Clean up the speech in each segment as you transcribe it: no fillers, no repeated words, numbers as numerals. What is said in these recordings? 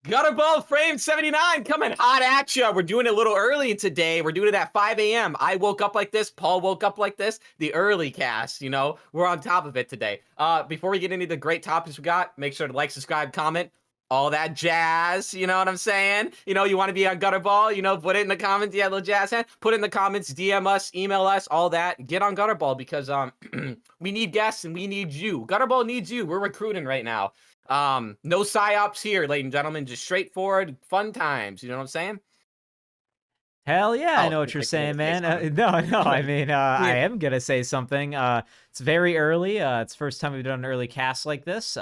Gutterball Frame 79 coming hot at you. We're doing it a little early today. We're doing it at 5 a.m. I woke up like this. Paul woke up like this. The early cast, we're on top of it today. Before we get into the great topics we got, make sure to like, subscribe, comment, all that jazz. You know what I'm saying? You want to be on Gutterball, put it in the comments. Yeah, little jazz hand. Put it in the comments, DM us, email us, all that. Get on Gutterball because we need guests and we need you. Gutterball needs you. We're recruiting right now. No psyops here, ladies and gentlemen, just straightforward fun times. You know what I'm saying? Hell yeah, I know what looks you're like you're saying, gonna say man. something. No, I mean, I Yeah. am gonna say something. It's very early. It's the first time we've done an early cast like this.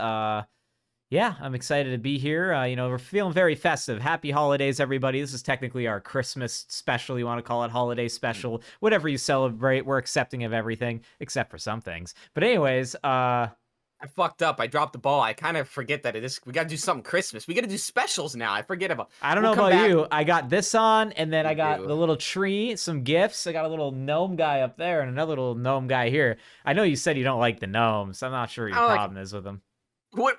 Yeah, I'm excited to be here. We're feeling very festive. Happy holidays, everybody. This is technically our Christmas special. You want to call it holiday special, whatever you celebrate. We're accepting of everything except for some things. But anyways, I fucked up. I dropped the ball. I kind of forget that we got to do something Christmas. We got to do specials now. I forget about. I don't We'll know come about back. you. I got this on, and then You I got do. the little tree, some gifts. I got a little gnome guy up there and another little gnome guy here. I know you said you don't like the gnomes. I'm not sure what I your don't like. problem is with them.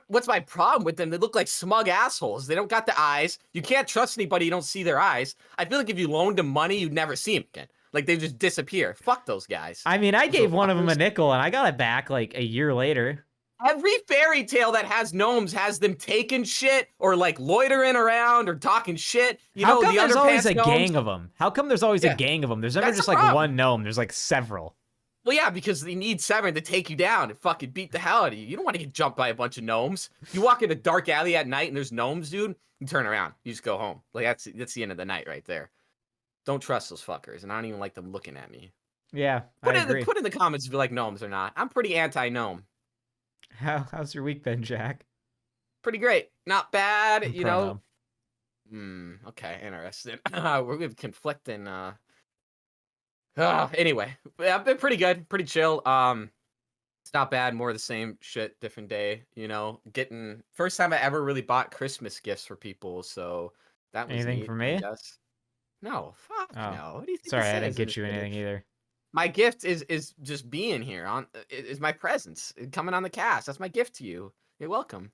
What's my problem with them? They look like smug assholes. They don't got the eyes. You can't trust anybody. You don't see their eyes. I feel like if you loaned them money, you'd never see them again. Like they just disappear. Fuck those guys. I mean, I Those little gave one of them a fuckers. nickel, and I got it back like a year later. Every fairy tale that has gnomes has them taking shit or like loitering around or talking shit. How come The there's always underpants a gnomes. gang of them? How come there's always a Yeah, gang of them? There's never that's just the like problem. one gnome. There's like several. Well, yeah, because they need 7 to take you down and fucking beat the hell out of you. You don't want to get jumped by a bunch of gnomes. You walk in a dark alley at night and there's gnomes, dude. You turn around. You just go home. Like that's the end of the night right there. Don't trust those fuckers, and I don't even like them looking at me. Yeah, I agree. Put in the comments if you like gnomes or not. I'm pretty anti-gnome. How's your week been, Jack? Pretty great. Not bad, I'm pro Okay, interesting. We're conflicting. Anyway, yeah, I've been pretty good, pretty chill. It's not bad. More of the same shit, different day. Getting first time I ever really bought Christmas gifts for people, so that was Anything neat, for I me? guess. No, fuck Oh, no. What do you think sorry, this I didn't is? get you anything either. My gift is just being here is my presence coming on the cast. That's my gift to you. You're welcome.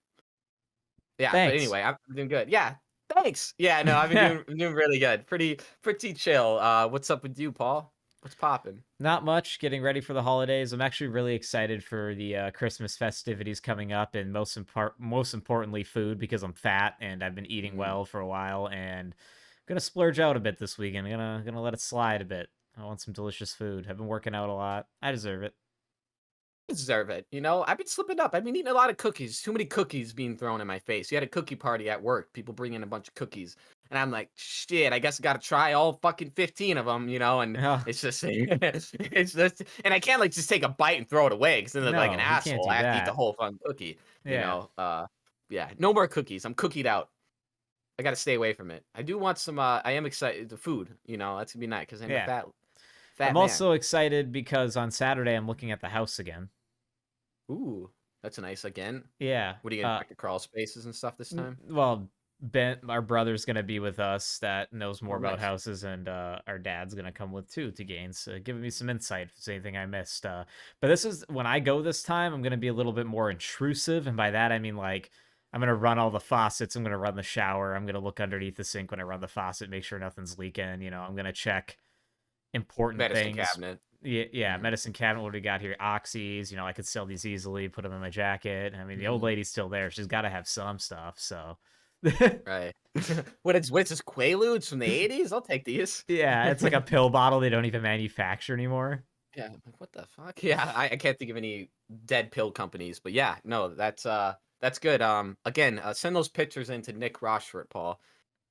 Yeah, but Thanks. anyway, I'm doing good. Yeah, thanks. Yeah, no, I'm doing really good. Pretty chill. What's up with you, Paul? What's popping? Not much. Getting ready for the holidays. I'm actually really excited for the Christmas festivities coming up, and most importantly, food, because I'm fat and I've been eating well for a while, and I'm gonna splurge out a bit this weekend. Gonna let it slide a bit. I want some delicious food. I've been working out a lot. I deserve it. Deserve it. I've been slipping up. I've been eating a lot of cookies. Too many cookies being thrown in my face. You had a cookie party at work. People bring in a bunch of cookies. And I'm like, shit, I guess I got to try all fucking 15 of them, and Yeah. it's just, it's just, and I can't like just take a bite and throw it away because then I'm like an No, you can't asshole. do I have to eat the that. whole fucking cookie, Yeah. yeah, no more cookies. I'm cookied out. I got to stay away from it. I do want some, I am excited, the food, that's gonna be nice because I'm a Yeah. fat I'm man. also excited because on Saturday I'm looking at the house again. Ooh, that's nice again. Yeah. What are you gonna back to crawl spaces and stuff this time? Well, Ben, our brother's gonna be with us. That knows more Oh, about nice. houses, and our dad's gonna come with too to gain, so giving me some insight if there's anything I missed. But this is when I go this time. I'm gonna be a little bit more intrusive, and by that I mean like I'm gonna run all the faucets. I'm gonna run the shower. I'm gonna look underneath the sink when I run the faucet, make sure nothing's leaking. I'm gonna check important Medicine things. cabinet. Yeah, medicine cabinet. What do we got here? Oxys. I could sell these easily. Put them in my jacket. I mean, the old lady's still there. She's got to have some stuff. So, Right. What's this Quaaludes from the 80s? I'll take these. yeah, it's like a pill bottle they don't even manufacture anymore. Yeah, I'm like, what the fuck? Yeah, I can't think of any dead pill companies, but yeah, no, that's good. Again, send those pictures in to Nick Rochford, Paul.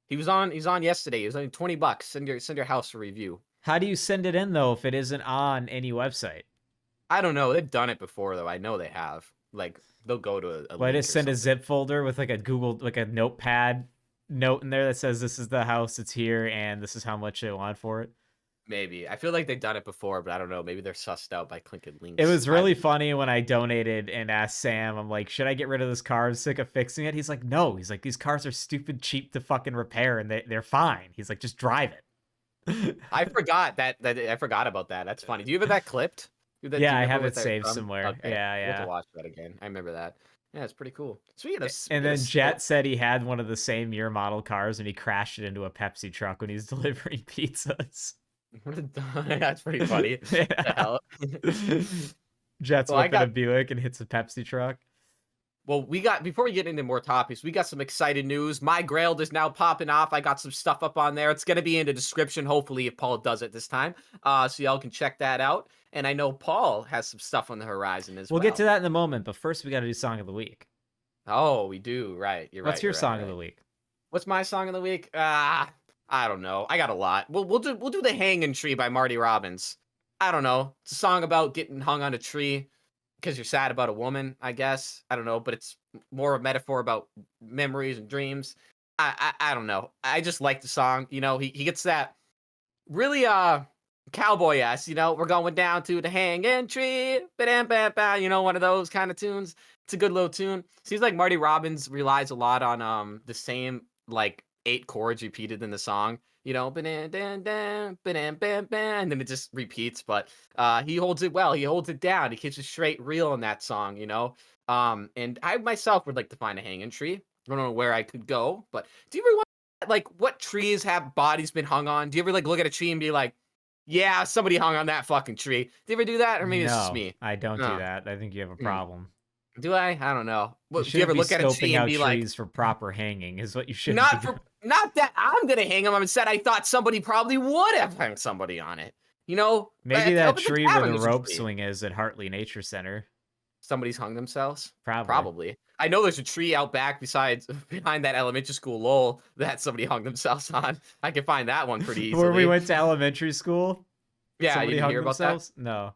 He's on yesterday. He was only $20. Send your house a review. How do you send it in though if it isn't on any website? I don't know. They've done it before though. I know they have. Like they'll go to a Well, I link just or send a something. zip folder with like a notepad note in there that says this is the house, it's here, and this is how much they want for it. Maybe. I feel like they've done it before, but I don't know. Maybe they're sussed out by clicking links. It was really funny when I donated and asked Sam, I'm like, should I get rid of this car? I'm sick of fixing it. He's like, no. He's like, these cars are stupid cheap to fucking repair, and they're fine. He's like, just drive it. I forgot that I forgot about that. That's funny. Do you have that clipped? Do Yeah, I you remember have what it they're saved from? somewhere. Okay, Yeah, we'll have to yeah. watch that again. I remember that. Yeah, it's pretty cool. And then Jet said he had one of the same year model cars and he crashed it into a Pepsi truck when he was delivering pizzas. That's pretty funny. What the Yeah. hell? Jet's Well, I whipping a got Buick and hits a Pepsi truck. Well, we got before we get into more topics, we got some exciting news. My Grailed is now popping off. I got some stuff up on there. It's gonna be in the description, hopefully, if Paul does it this time. So y'all can check that out. And I know Paul has some stuff on the horizon as We'll get to well. that in a moment, but first we got to do song of the week. Oh, we do. Right. You're What's right. your You're right. song You're of the right. week? What's my song of the week? I don't know. I got a lot. We'll do the Hanging Tree by Marty Robbins. I don't know. It's a song about getting hung on a tree because you're sad about a woman, I guess. I don't know, but it's more a metaphor about memories and dreams. I don't know. I just like the song. He gets that really cowboy ass, we're going down to the hanging tree. Ba-dam, ba ba, one of those kind of tunes. It's a good little tune. Seems like Marty Robbins relies a lot on the same like 8 chords repeated in the song. Ba-dam, dan, dan, ba-dam, bam, bam, and then it just repeats. But he holds it well. He holds it down. He keeps it straight real in that song. And I myself would like to find a hanging tree. I don't know where I could go, but do you ever wonder, like, what trees have bodies been hung on? Do you ever like look at a tree and be like, yeah, somebody hung on that fucking tree? Do you ever do that, or maybe it's just No, me? I don't do No. that. I think you have a Hmm. problem. Do I? I don't know. You Do you ever shouldn't be look at a tree scoping and out be like, trees for proper hanging is what you shouldn't be not doing. for not that I'm gonna hang them. I said I thought somebody probably would have hung somebody on it. Maybe that Up at the tree where cabin, the there's a rope tree. swing is at Hartley Nature Center. Somebody's hung themselves. Probably. Probably. I know there's a tree out back besides behind that elementary school lol that somebody hung themselves on. I can find that one pretty Where we easily. went to elementary school? Yeah, you Somebody didn't hung hear about that? themselves? No.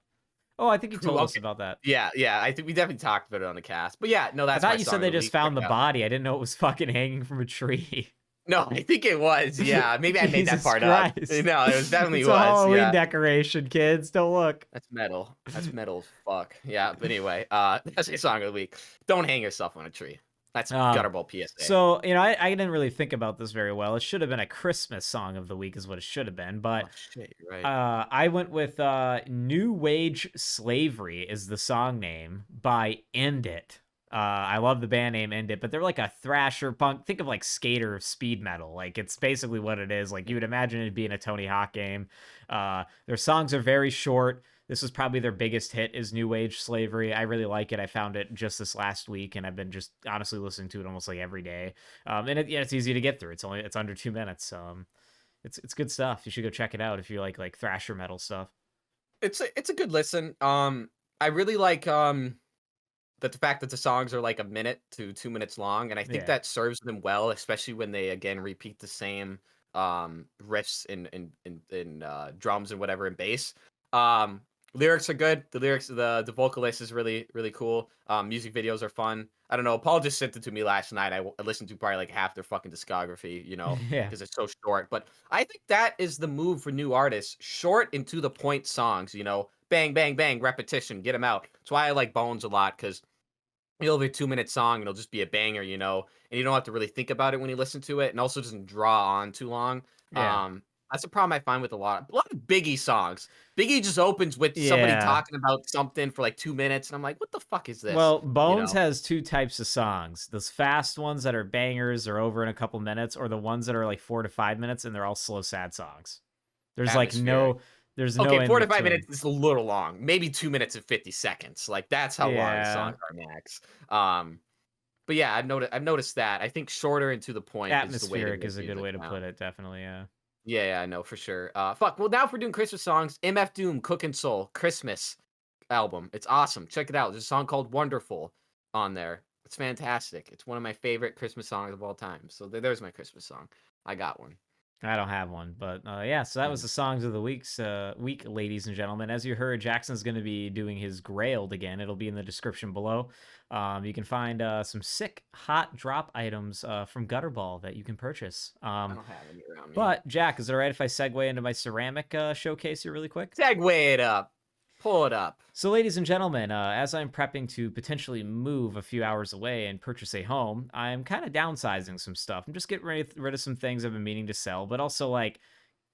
Oh, I think you Cool. told us Okay. about that. Yeah, yeah. I think we definitely talked about it on the cast. But yeah, no, I that's my thought you song said of they the just week. Check found the it out. body. I didn't know it was fucking hanging from a tree. No, I think it was. Yeah, maybe I made that Jesus part up. Christ. No, it was definitely It's a was. Halloween Yeah, decoration, kids. Don't look. that's metal. That's metal as fuck. Yeah, but anyway, that's a song of the week. Don't hang yourself on a tree. That's Um, Gutterball PSA. so, I didn't really think about this very well. It should have been a Christmas song of the week is what it should have been. But Oh shit, you're right. I went with New Wage Slavery is the song name by End It. I love the band name End It, but they're like a thrasher punk. Think of like skater speed metal. Like it's basically what it is. Like you would imagine it being a Tony Hawk game. Their songs are very short. This was probably their biggest hit is New Age Slavery. I really like it. I found it just this last week, and I've been just honestly listening to it almost like every day. And it's easy to get through. It's under 2 minutes. It's good stuff. You should go check it out if you like thrasher metal stuff. It's a good listen. I really like that the fact that the songs are like a minute to 2 minutes long, and I think Yeah. that serves them well, especially when they again repeat the same riffs in drums and whatever and bass. Lyrics are good. The vocalist is really really cool. Music videos are fun. I don't know. Paul just sent it to me last night. I listened to probably like half their fucking discography, Yeah. because it's so short. But I think that is the move for new artists: short and to the point songs. Bang bang bang, repetition, get them out. That's why I like Bones a lot, because it'll be a 2-minute song and it'll just be a banger, and you don't have to really think about it when you listen to it, and also doesn't draw on too long. Yeah. That's a problem I find with a lot of Biggie songs. Biggie just opens with somebody Yeah. talking about something for like 2 minutes, and I'm like, what the fuck is this? Well, You Bones know? has two types of songs. Those fast ones that are bangers or over in a couple minutes, or the ones that are like 4 to 5 minutes and they're all slow, sad songs. There's like Atmospheric. there's no Okay, in 4 to 5 minutes between. is a little long. Maybe 2 minutes and 50 seconds. Like that's how long the Yeah. songs are max. But yeah, I've noticed that. I think shorter and to the point is the way to Atmospheric make is a good music way to now. put it, definitely, yeah. Yeah, yeah, I know for sure. Fuck. Well, now if we're doing Christmas songs, MF Doom, Cookin' Soul, Christmas album. It's awesome. Check it out. There's a song called Wonderful on there. It's fantastic. It's one of my favorite Christmas songs of all time. So there's my Christmas song. I got one. I don't have one, but yeah. So that was Mm. the songs of the week, ladies and gentlemen. As you heard, Jackson's going to be doing his Grailed again. It'll be in the description below. You can find some sick hot drop items from Gutterball that you can purchase. I don't have any around me. But Jack, is it all right if I segue into my ceramic showcase here really quick? Segway it up. Pull it up. So, ladies and gentlemen, as I'm prepping to potentially move a few hours away and purchase a home, I'm kind of downsizing some stuff. I'm just getting rid of some things I've been meaning to sell, but also like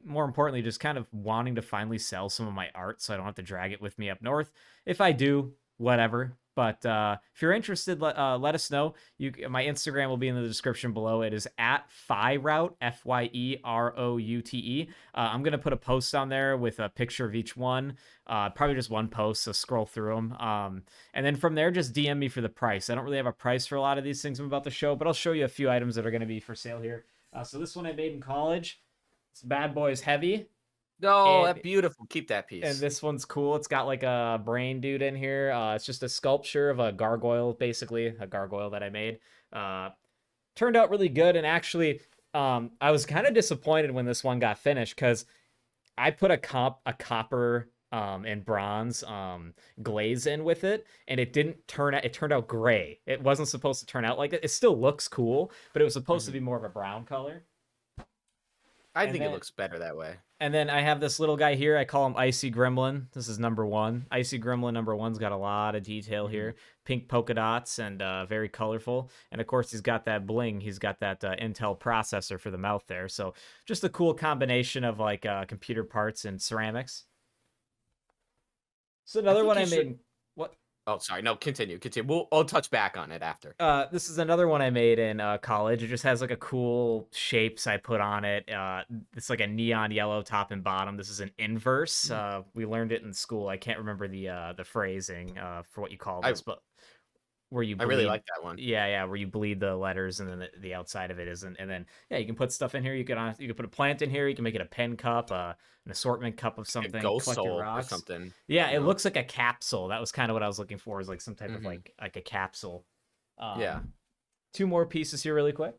more importantly, just kind of wanting to finally sell some of my art so I don't have to drag it with me up north. If I do, whatever. But if you're interested, let us know. My Instagram will be in the description below. It is at Fyeroute, Fyeroute. I'm going to put a post on there with a picture of each one. Probably just one post, so scroll through them. And then from there, just DM me for the price. I don't really have a price for a lot of these things I'm about to show, but I'll show you a few items that are going to be for sale here. So this one I made in college. This bad boy is heavy. No, that's beautiful. Keep that piece. And this one's cool. It's got like a brain dude in here. It's just a sculpture of a gargoyle, basically a gargoyle that I made. Turned out really good. And actually, I was kind of disappointed when this one got finished because I put a copper and bronze glaze in with it, and it didn't turn out. It turned out gray. It wasn't supposed to turn out like that. It still looks cool, but it was supposed to be more of a brown color. I think it looks better that way. And then I have this little guy here. I call him Icy Gremlin. This is number 1. Icy Gremlin number 1's got a lot of detail here. Pink polka dots and very colorful. And of course, he's got that bling. He's got that Intel processor for the mouth there. So just a cool combination of like computer parts and ceramics. So another one I made. What? Oh, sorry. No, continue. I'll touch back on it after. This is another one I made in college. It just has like a cool shapes I put on it. It's like a neon yellow top and bottom. This is an inverse. We learned it in school. I can't remember the phrasing for what you call this, but where you bleed. I really like that one. Yeah, where you bleed the letters and then the outside of it isn't. And then you can put stuff in here. You can put a plant in here. You can make it a pen cup, an assortment cup of something. A ghost soul or something. Yeah, it looks like a capsule. That was kind of what I was looking for, is like some type of like a capsule. Yeah. 2 more pieces here really quick.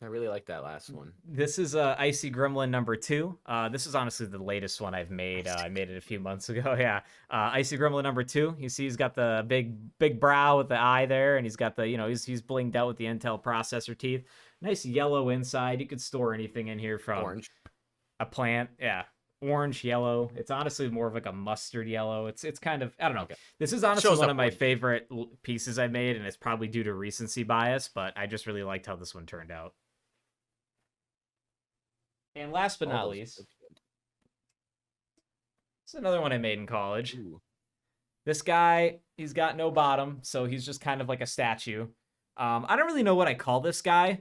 I really like that last one. This is Icy Gremlin number 2. This is honestly the latest one I've made. I made it a few months ago. Yeah. Icy Gremlin number 2. You see he's got the big brow with the eye there, and he's got the, he's blinged out with the Intel processor teeth. Nice yellow inside. You could store anything in here from orange. A plant. Yeah. Orange, yellow. It's honestly more of like a mustard yellow. It's kind of, I don't know. Okay. This is honestly one of my favorite pieces I made, and it's probably due to recency bias, but I just really liked how this one turned out. And last but not least, it's another one I made in college. Ooh. This guy, he's got no bottom, so he's just kind of like a statue. I don't really know what I call this guy.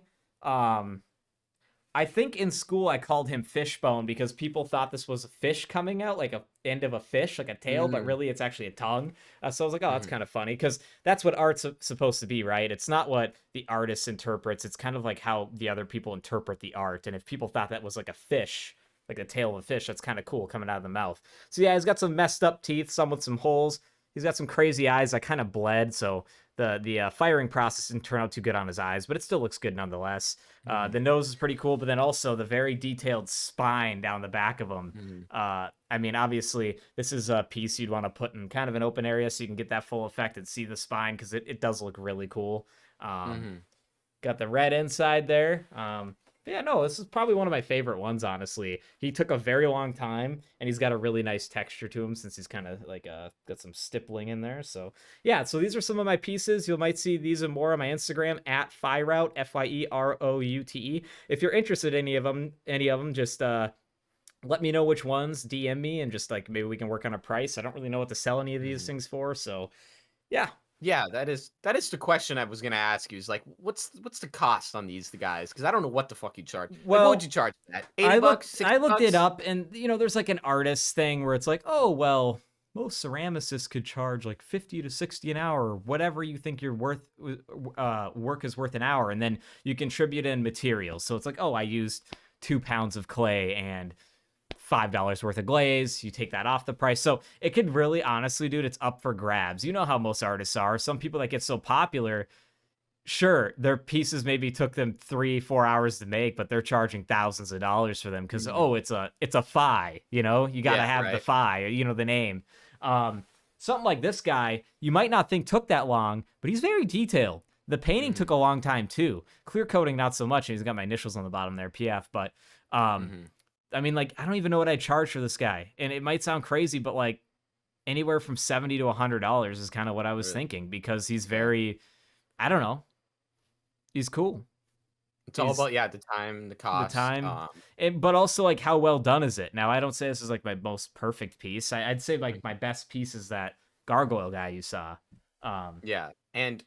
I think in school I called him Fishbone because people thought this was a fish coming out, like a end of a fish, like a tail, but really it's actually a tongue. So I was like, oh, that's kind of funny, because that's what art's supposed to be, right? It's not what the artist interprets. It's kind of like how the other people interpret the art. And if people thought that was like a fish, like the tail of a fish, that's kind of cool coming out of the mouth. So yeah, he's got some messed up teeth, some with some holes. He's got some crazy eyes that kind of bled, so the firing process didn't turn out too good on his eyes, but it still looks good nonetheless. The nose is pretty cool, but then also the very detailed spine down the back of him. I mean, obviously, this is a piece you'd want to put in kind of an open area so you can get that full effect and see the spine, because it does look really cool. Got the red inside there. Yeah, no, this is probably one of my favorite ones, honestly. He took a very long time, and he's got a really nice texture to him since he's kind of like got some stippling in there. So yeah, so these are some of my pieces. You might see these and more on my Instagram at Fyeroute, Fyeroute. If you're interested in any of them, just let me know which ones. DM me, and just like maybe we can work on a price. I don't really know what to sell any of these things for, so yeah. Yeah, that is the question I was gonna ask you. Is like, what's the cost on these guys? Because I don't know what the fuck you charge. Well, like, what would you charge for that? $80, $60? I looked it up, and there's like an artist thing where it's like, oh well, most ceramicists could charge like $50 to $60 an hour, or whatever you think your work is worth an hour, and then you contribute in materials. So it's like, oh, I used 2 pounds of clay and $5 worth of glaze. You take that off the price. So it could really, honestly, dude, it's up for grabs. You know how most artists are. Some people that get so popular, sure, their pieces maybe took them 3-4 hours to make, but they're charging thousands of dollars for them because it's a Fi, you gotta have the Fi, the name. Something like this guy, you might not think took that long, but he's very detailed. The painting took a long time too. Clear coating, not so much. He's got my initials on the bottom there, PF, but I mean, like, I don't even know what I charge for this guy. And it might sound crazy, but like anywhere from $70 to $100 is kind of what I was thinking, because he's very, I don't know. He's cool. It's all Is about the time, the the cost. time, but also like how well done is it? Now I don't say this is like my most perfect piece. I'd say like my best piece is that gargoyle guy you saw. Yeah, and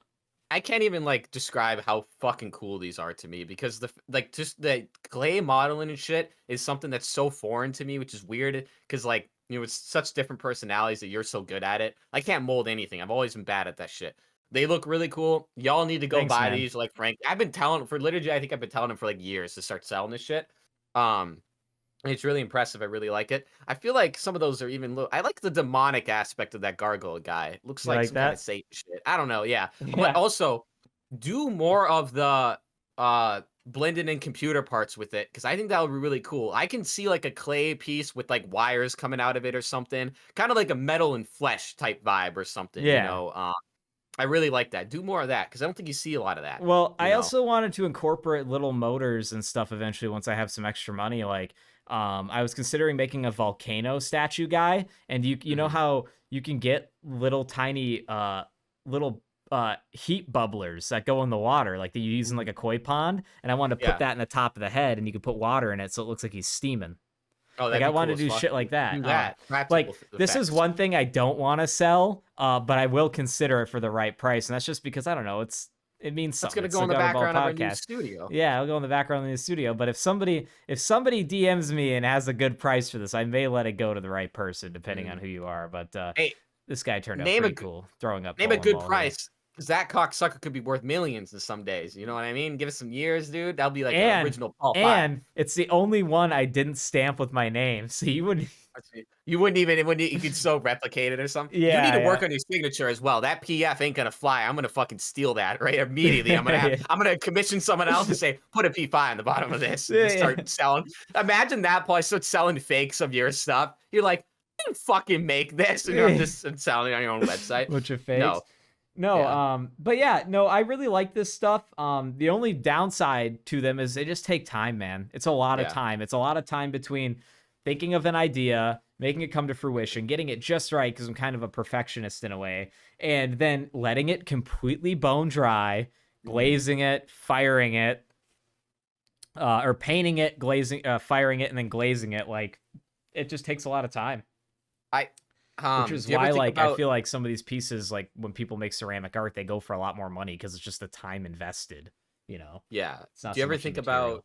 I can't even like describe how fucking cool these are to me because like just the clay modeling and shit is something that's so foreign to me, which is weird because like it's such different personalities that you're so good at it. I can't mold anything. I've always been bad at that shit. They look really cool. Y'all need to go Thanks, buy man. these. Like Frank, I've been telling for literally, I think I've been telling him for like years to start selling this shit. Um, it's really impressive. I really like it. I feel like some of those are even I like the demonic aspect of that gargoyle guy. Looks You like like some kind of that? Satan shit. I don't know. Yeah. But Yeah. also do more of the blended in computer parts with it because I think that would be really cool. I can see like a clay piece with like wires coming out of it or something. Kind of like a metal and flesh type vibe or something, Yeah. I really like that. Do more of that because I don't think you see a lot of that, Well, you I know. also wanted to incorporate little motors and stuff eventually once I have some extra money. Like, I was considering making a volcano statue guy, and you know Mhm. how you can get little tiny little heat bubblers that go in the water, like that you use in like Mhm. a koi pond, and I wanted to put Yeah. that in the top of the head, and you could put water in it so it looks like he's steaming. Oh, Like that'd I be cool wanted as to do fuck. shit like that. Do that. Practical Like this is effects. one thing I don't want to sell, but I will consider it for the right price, and that's just because I don't know. It means That's something. gonna It's go the in the Gutterball background of our new podcast. studio. Yeah, I'll go in the background in the studio. But if somebody DMs me and has a good price for this, I may let it go to the right person, depending on Mhm. who you are. But Hey, this guy turned out name a pretty g cool, throwing up name a bowling good ball here. price, because that cocksucker could be worth millions in some days, you know what I mean? Give it some years, dude, that'll be like a And original Paul 5. and it's the only one I didn't stamp with my name, so you wouldn't. Let's see. You wouldn't even it wouldn't you could so replicate it or something. You need to Yeah, work on your signature as well. That PF ain't gonna fly. I'm gonna fucking steal that right immediately. yeah. I'm gonna commission someone else to say, "Put a P5 on the bottom of this," and just Yeah. start selling. Imagine that, Paul, start selling fakes of your stuff. You're like, "I didn't fucking make this," and you're just selling it on your own website. Bunch of fakes. No. No, Yeah. but yeah, no, I really like this stuff. The only downside to them is they just take time, man. It's a lot of Yeah. time. It's a lot of time between thinking of an idea, making it come to fruition, getting it just right because I'm kind of a perfectionist in a way, and then letting it completely bone dry, Mhm. glazing it, firing it, or painting it, glazing, firing it, and then glazing it. Like it just takes a lot of time. I Which is do you ever why, think like, I about feel like some of these pieces, like when people make ceramic art, they go for a lot more money because it's just the time invested. You know, yeah. it's not Do you so ever much the think about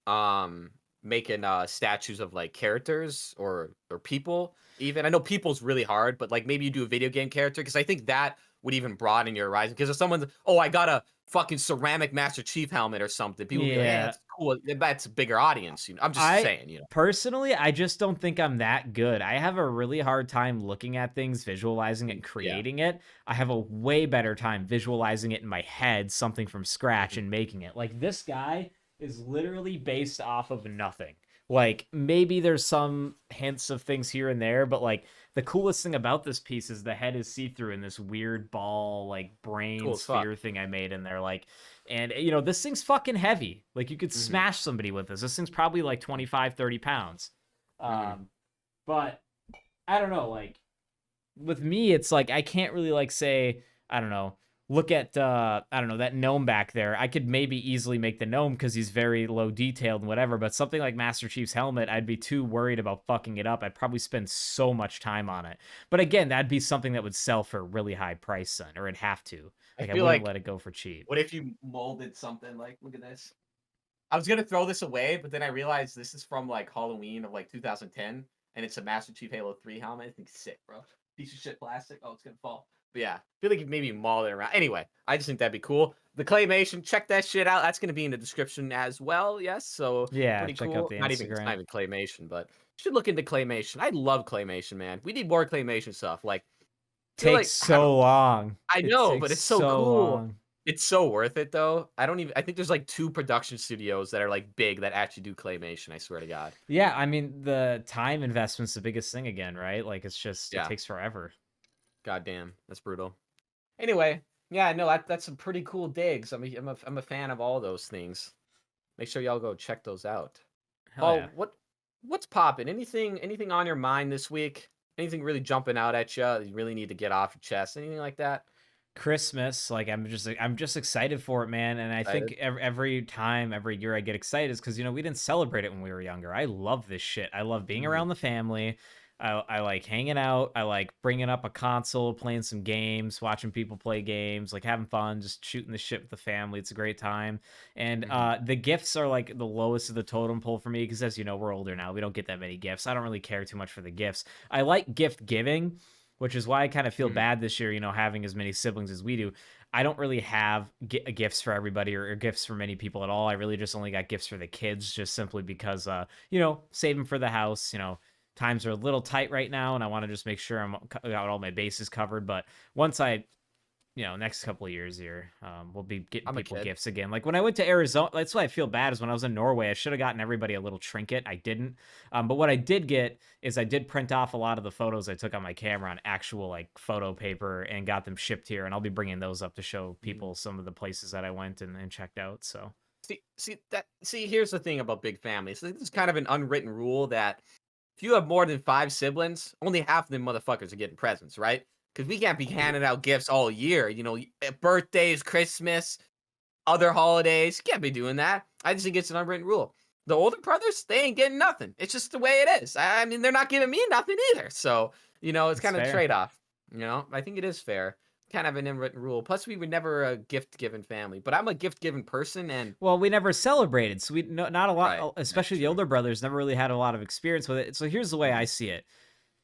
material. making statues of like characters or people even? I know people's really hard, but like maybe you do a video game character because I think that would even broaden your horizon. Because if someone's, oh, I got a fucking ceramic Master Chief helmet or something, people would be like, hey, Yeah, that's cool. That's a bigger audience, you know. I'm just I saying, you know. personally, I just don't think I'm that good. I have a really hard time looking at things, visualizing it, and Yeah. creating it. I have a way better time visualizing it in my head, something from scratch, Mhm. and making it. Like this guy is literally based off of nothing. Like maybe there's some hints of things here and there, but like the coolest thing about this piece is the head is see-through in this weird ball, like brain Cool as fuck. sphere thing I made in there. Like, and this thing's fucking heavy. Like you could Hmm. smash somebody with this. This thing's probably like 25, 30 pounds. Hmm. Um, but I don't know, like with me, it's like I can't really like say, I don't know, look at I don't know, that gnome back there. I could maybe easily make the gnome because he's very low detailed and whatever, but something like Master Chief's helmet, I'd be too worried about fucking it up. I'd probably spend so much time on it. But again, that'd be something that would sell for a really high price, son, or it'd have to. I Like I feel wouldn't like, let it go for cheap. what if you molded something like, look at this. I was gonna throw this away, but then I realized this is from like Halloween of like 2010, and it's a Master Chief Halo 3 helmet. I think it's sick, bro. Piece of shit plastic. Oh, it's gonna fall. But yeah, I feel like you maybe maul it around. Anyway, I just think that'd be cool. The claymation, check that shit out. That's gonna be in the description as well. Yes, so Yeah, pretty check out cool. the Not even it's not Instagram. even claymation, but you should look into claymation. I love claymation, man. We need more claymation stuff. Like, I feel Takes like I don't know. so long. I It know, takes but it's so so cool. long. It's so worth it though. I think there's like 2 production studios that are like big that actually do claymation, I swear to God. Yeah, I mean the time investment's the biggest thing again, right? Like it's just it Yeah. takes forever. Goddamn, that's brutal. Anyway, yeah, no, that's some pretty cool digs. I'm a fan of all those things. Make sure y'all go check those out. Hell yeah. Paul, what's popping? Anything on your mind this week? Anything really jumping out at you that you really need to get off your chest? Anything like that? Christmas, like I'm just excited for it, man. And I think Excited? every time, every year I get excited is because we didn't celebrate it when we were younger. I love this shit. I love being Mhm. around the family. I like hanging out. I like bringing up a console, playing some games, watching people play games, like having fun, just shooting the shit with the family. It's a great time. And Mhm. the gifts are like the lowest of the totem pole for me because, as you know, we're older now. We don't get that many gifts. I don't really care too much for the gifts. I like gift giving, which is why I kind of feel Mhm. bad this year, having as many siblings as we do. I don't really have gifts for everybody or gifts for many people at all. I really just only got gifts for the kids, just simply because, saving for the house. Times are a little tight right now, and I want to just make sure I'm got all my bases covered. But once I next couple of years here, we'll be getting I'm a people kid. gifts again. Like when I went to Arizona, that's why I feel bad is when I was in Norway, I should have gotten everybody a little trinket. I didn't. But what I did get is I did print off a lot of the photos I took on my camera on actual like photo paper and got them shipped here. And I'll be bringing those up to show Mhm. people some of the places that I went and checked out. So See, here's the thing about big families. This is kind of an unwritten rule that if you have more than 5 siblings, only half of them motherfuckers are getting presents, right? Because we can't be handing out gifts all year. Birthdays, Christmas, other holidays. You can't be doing that. I just think it's an unwritten rule. The older brothers, they ain't getting nothing. It's just the way it is. I mean, they're not giving me nothing either. So, it's it's kind of fair. trade off. I think it is fair. Kind of an unwritten rule. Plus, we were never a gift giving family, but I'm a gift giving person. And Well, we never celebrated, so we not a right, lot, that's especially the true. older brothers, never really had a lot of experience with it. So here's the way I Hmm. see it.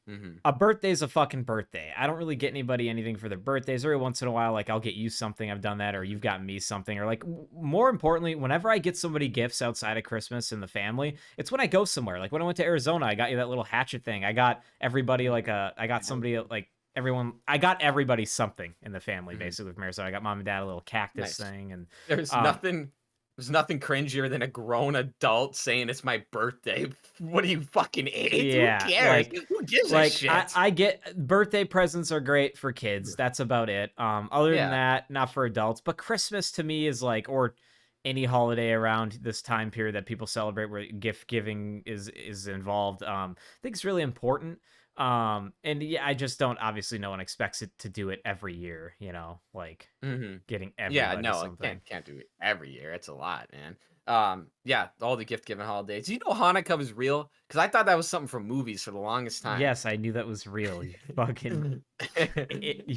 Hmm. A birthday's a fucking birthday. I don't really get anybody anything for their birthdays. Every once in a while, like I'll get you something. I've done that, or you've gotten me something, or like more importantly, whenever I get somebody gifts outside of Christmas and the family, it's when I go somewhere. Like when I went to Arizona, I got you that little hatchet thing. I got everybody like I got somebody like everyone. I got everybody something in the family Hmm. basically from Arizona. I got mom and dad a little cactus Nice. thing, and There's um, nothing there's nothing cringier than a grown adult saying it's my birthday. What are you, fucking 8? Who yeah, cares? Who gives a I shit? I get birthday presents are great for kids. That's about it. Other than Yeah. that, not for adults. But Christmas to me is like, or any holiday around this time period that people celebrate where gift giving is involved. I think it's really important. And yeah, I just don't obviously no one expects it to do it every year. Like Mhm. getting Yeah, everybody no, I something. can't do it every year. It's a lot, man. Yeah, all the gift giving holidays. Do you know Hanukkah was real? Because I thought that was something from movies for the longest time. Yes, I knew that was real. You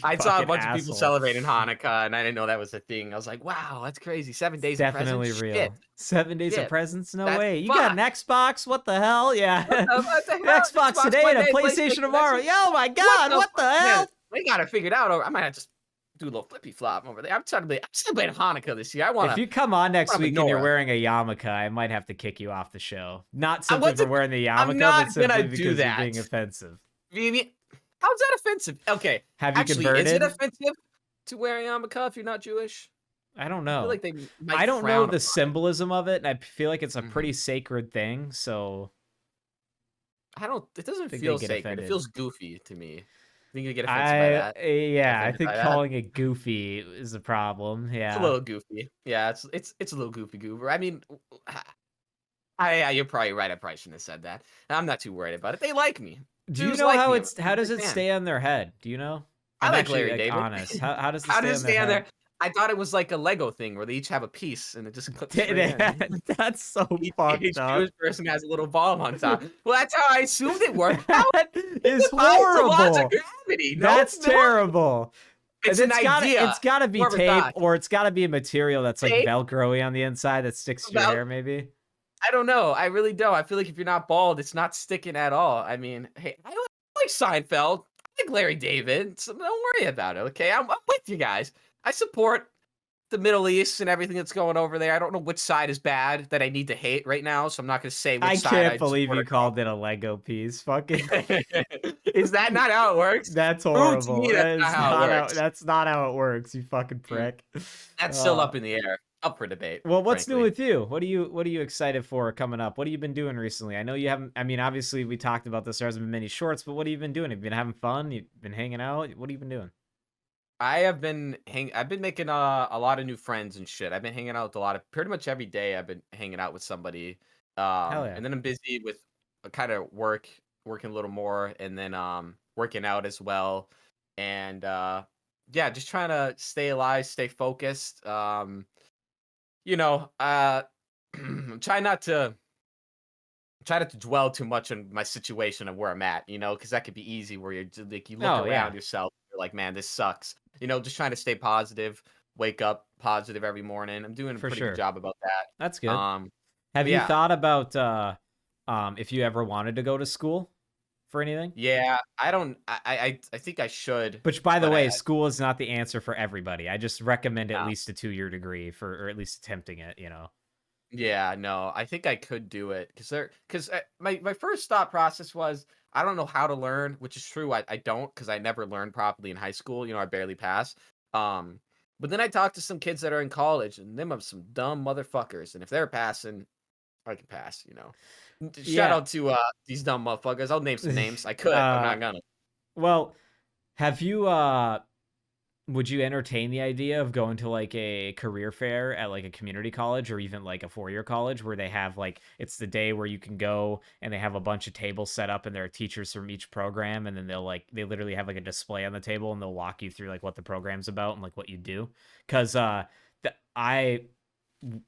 I saw a fucking bunch of people asshole. celebrating Hanukkah, and I didn't know that was a thing. I was like, wow, that's crazy. 7 It's days of presents? definitely Shit. real. 7 days of Shit. presents? No That's way. You got an fucked. Xbox? What the hell? Yeah. What the hell? Xbox Xbox today one and a day, PlayStation PlayStation next tomorrow. week? Yeah, oh my What god, the what fuck? the Man, hell? we got it figured out. I might have to just do a little flippy flop over there. I'm celebrating Hanukkah this year. If you come on I next want a week and you're menorah. wearing a yarmulke, I might have to kick you off the show. Not I simply for wasn't wearing the I'm yarmulke, but not gonna simply do because you're that. being offensive. Vivi, how's that offensive? Okay, Have you actually, is it converted? offensive to wear a yarmulke if you're not Jewish? I don't I feel know. like they might I don't know frown the upon it. symbolism of it, and I feel like it's a Mhm. pretty sacred thing, so I don't it I doesn't think they feel get sacred. It offended. feels goofy to me. Think you get offensive by that? Get Yeah, I offended think by that? calling it goofy is a problem. It's a Yeah. little goofy. Yeah, it's a little goofy goober. I mean, yeah, you're probably right. I probably shouldn't have said that. I'm not too worried about it. They like me. Do you Jews know like how me. I'm how a does big it fan. stay on their head? Do you know? I I'm like actually Larry like David. honest. How does it How stay does on it their stay on head? there? I thought it was like a Lego thing where they each have a piece and it just clips right in. That's so Each fucked Jewish up. person has a little ball on top. Well, that's how I assumed it worked. How That it is defies the laws of horrible. gravity. No, That's no, terrible. it's an idea. It's gotta be More of a tape, thought. or it's gotta be a material that's like Tape Velcro-y on the inside that sticks to your about hair, maybe. I don't know. I really don't. I feel like if you're not bald, it's not sticking at all. I mean, hey, I like Seinfeld. I like Larry David. So don't worry about it. Okay, I'm with you guys. I support the Middle East and everything that's going over there. I don't know which side is bad that I need to hate right now, so I'm not going to say I which side can't I believe support you across. called it a Lego piece. Fucking Is that not how it works? That's Prove to me horrible. that's not how it works. That's not how it works, you fucking Mm, prick. that's still Uh, up in the air, up for debate, well, what's new frankly. with you? What are you excited for coming up? What have you been doing recently? I know you haven't I mean, obviously we talked about this, there hasn't been many shorts, but what have you been doing? Have you been having fun? You've been hanging out? What have you been doing? I've been making a lot of new friends and shit. I've been hanging out with a lot of pretty much every day I've been hanging out with somebody. Hell yeah. And then I'm busy with kind of working a little more and then working out as well. And yeah, just trying to stay alive, stay focused. You know, uh, try not to try not to dwell too much on my situation of where I'm at, you know, because that could be easy where you're like you look Oh around yeah, yourself, you're like, man, this sucks. You know, just trying to stay positive, wake up positive every morning. I'm doing a for pretty good sure. job about that. That's good. But Have you yeah, thought about if you ever wanted to go to school for anything? yeah, I don't, I think I should, Which, by the but way, school is not the answer for everybody. I just recommend at no. least a 2-year degree for, or at least attempting it. You know. Yeah, no, I think I could do it because my first thought process was I don't know how to learn, which is true. I don't because I never learned properly in high school. You know, I barely passed. Um, but then I talked to some kids that are in college, and them are some dumb motherfuckers. And if they're passing, I can pass. You know, shout Yeah. out to these dumb motherfuckers. I'll name some names. I could. I'm uh, not gonna. well, have you would you entertain the idea of going to like a career fair at like a community college or even like a 4-year college where they have like it's the day where you can go and they have a bunch of tables set up and there are teachers from each program and then they literally have like a display on the table and they'll walk you through like what the program's about and like what you do? Because I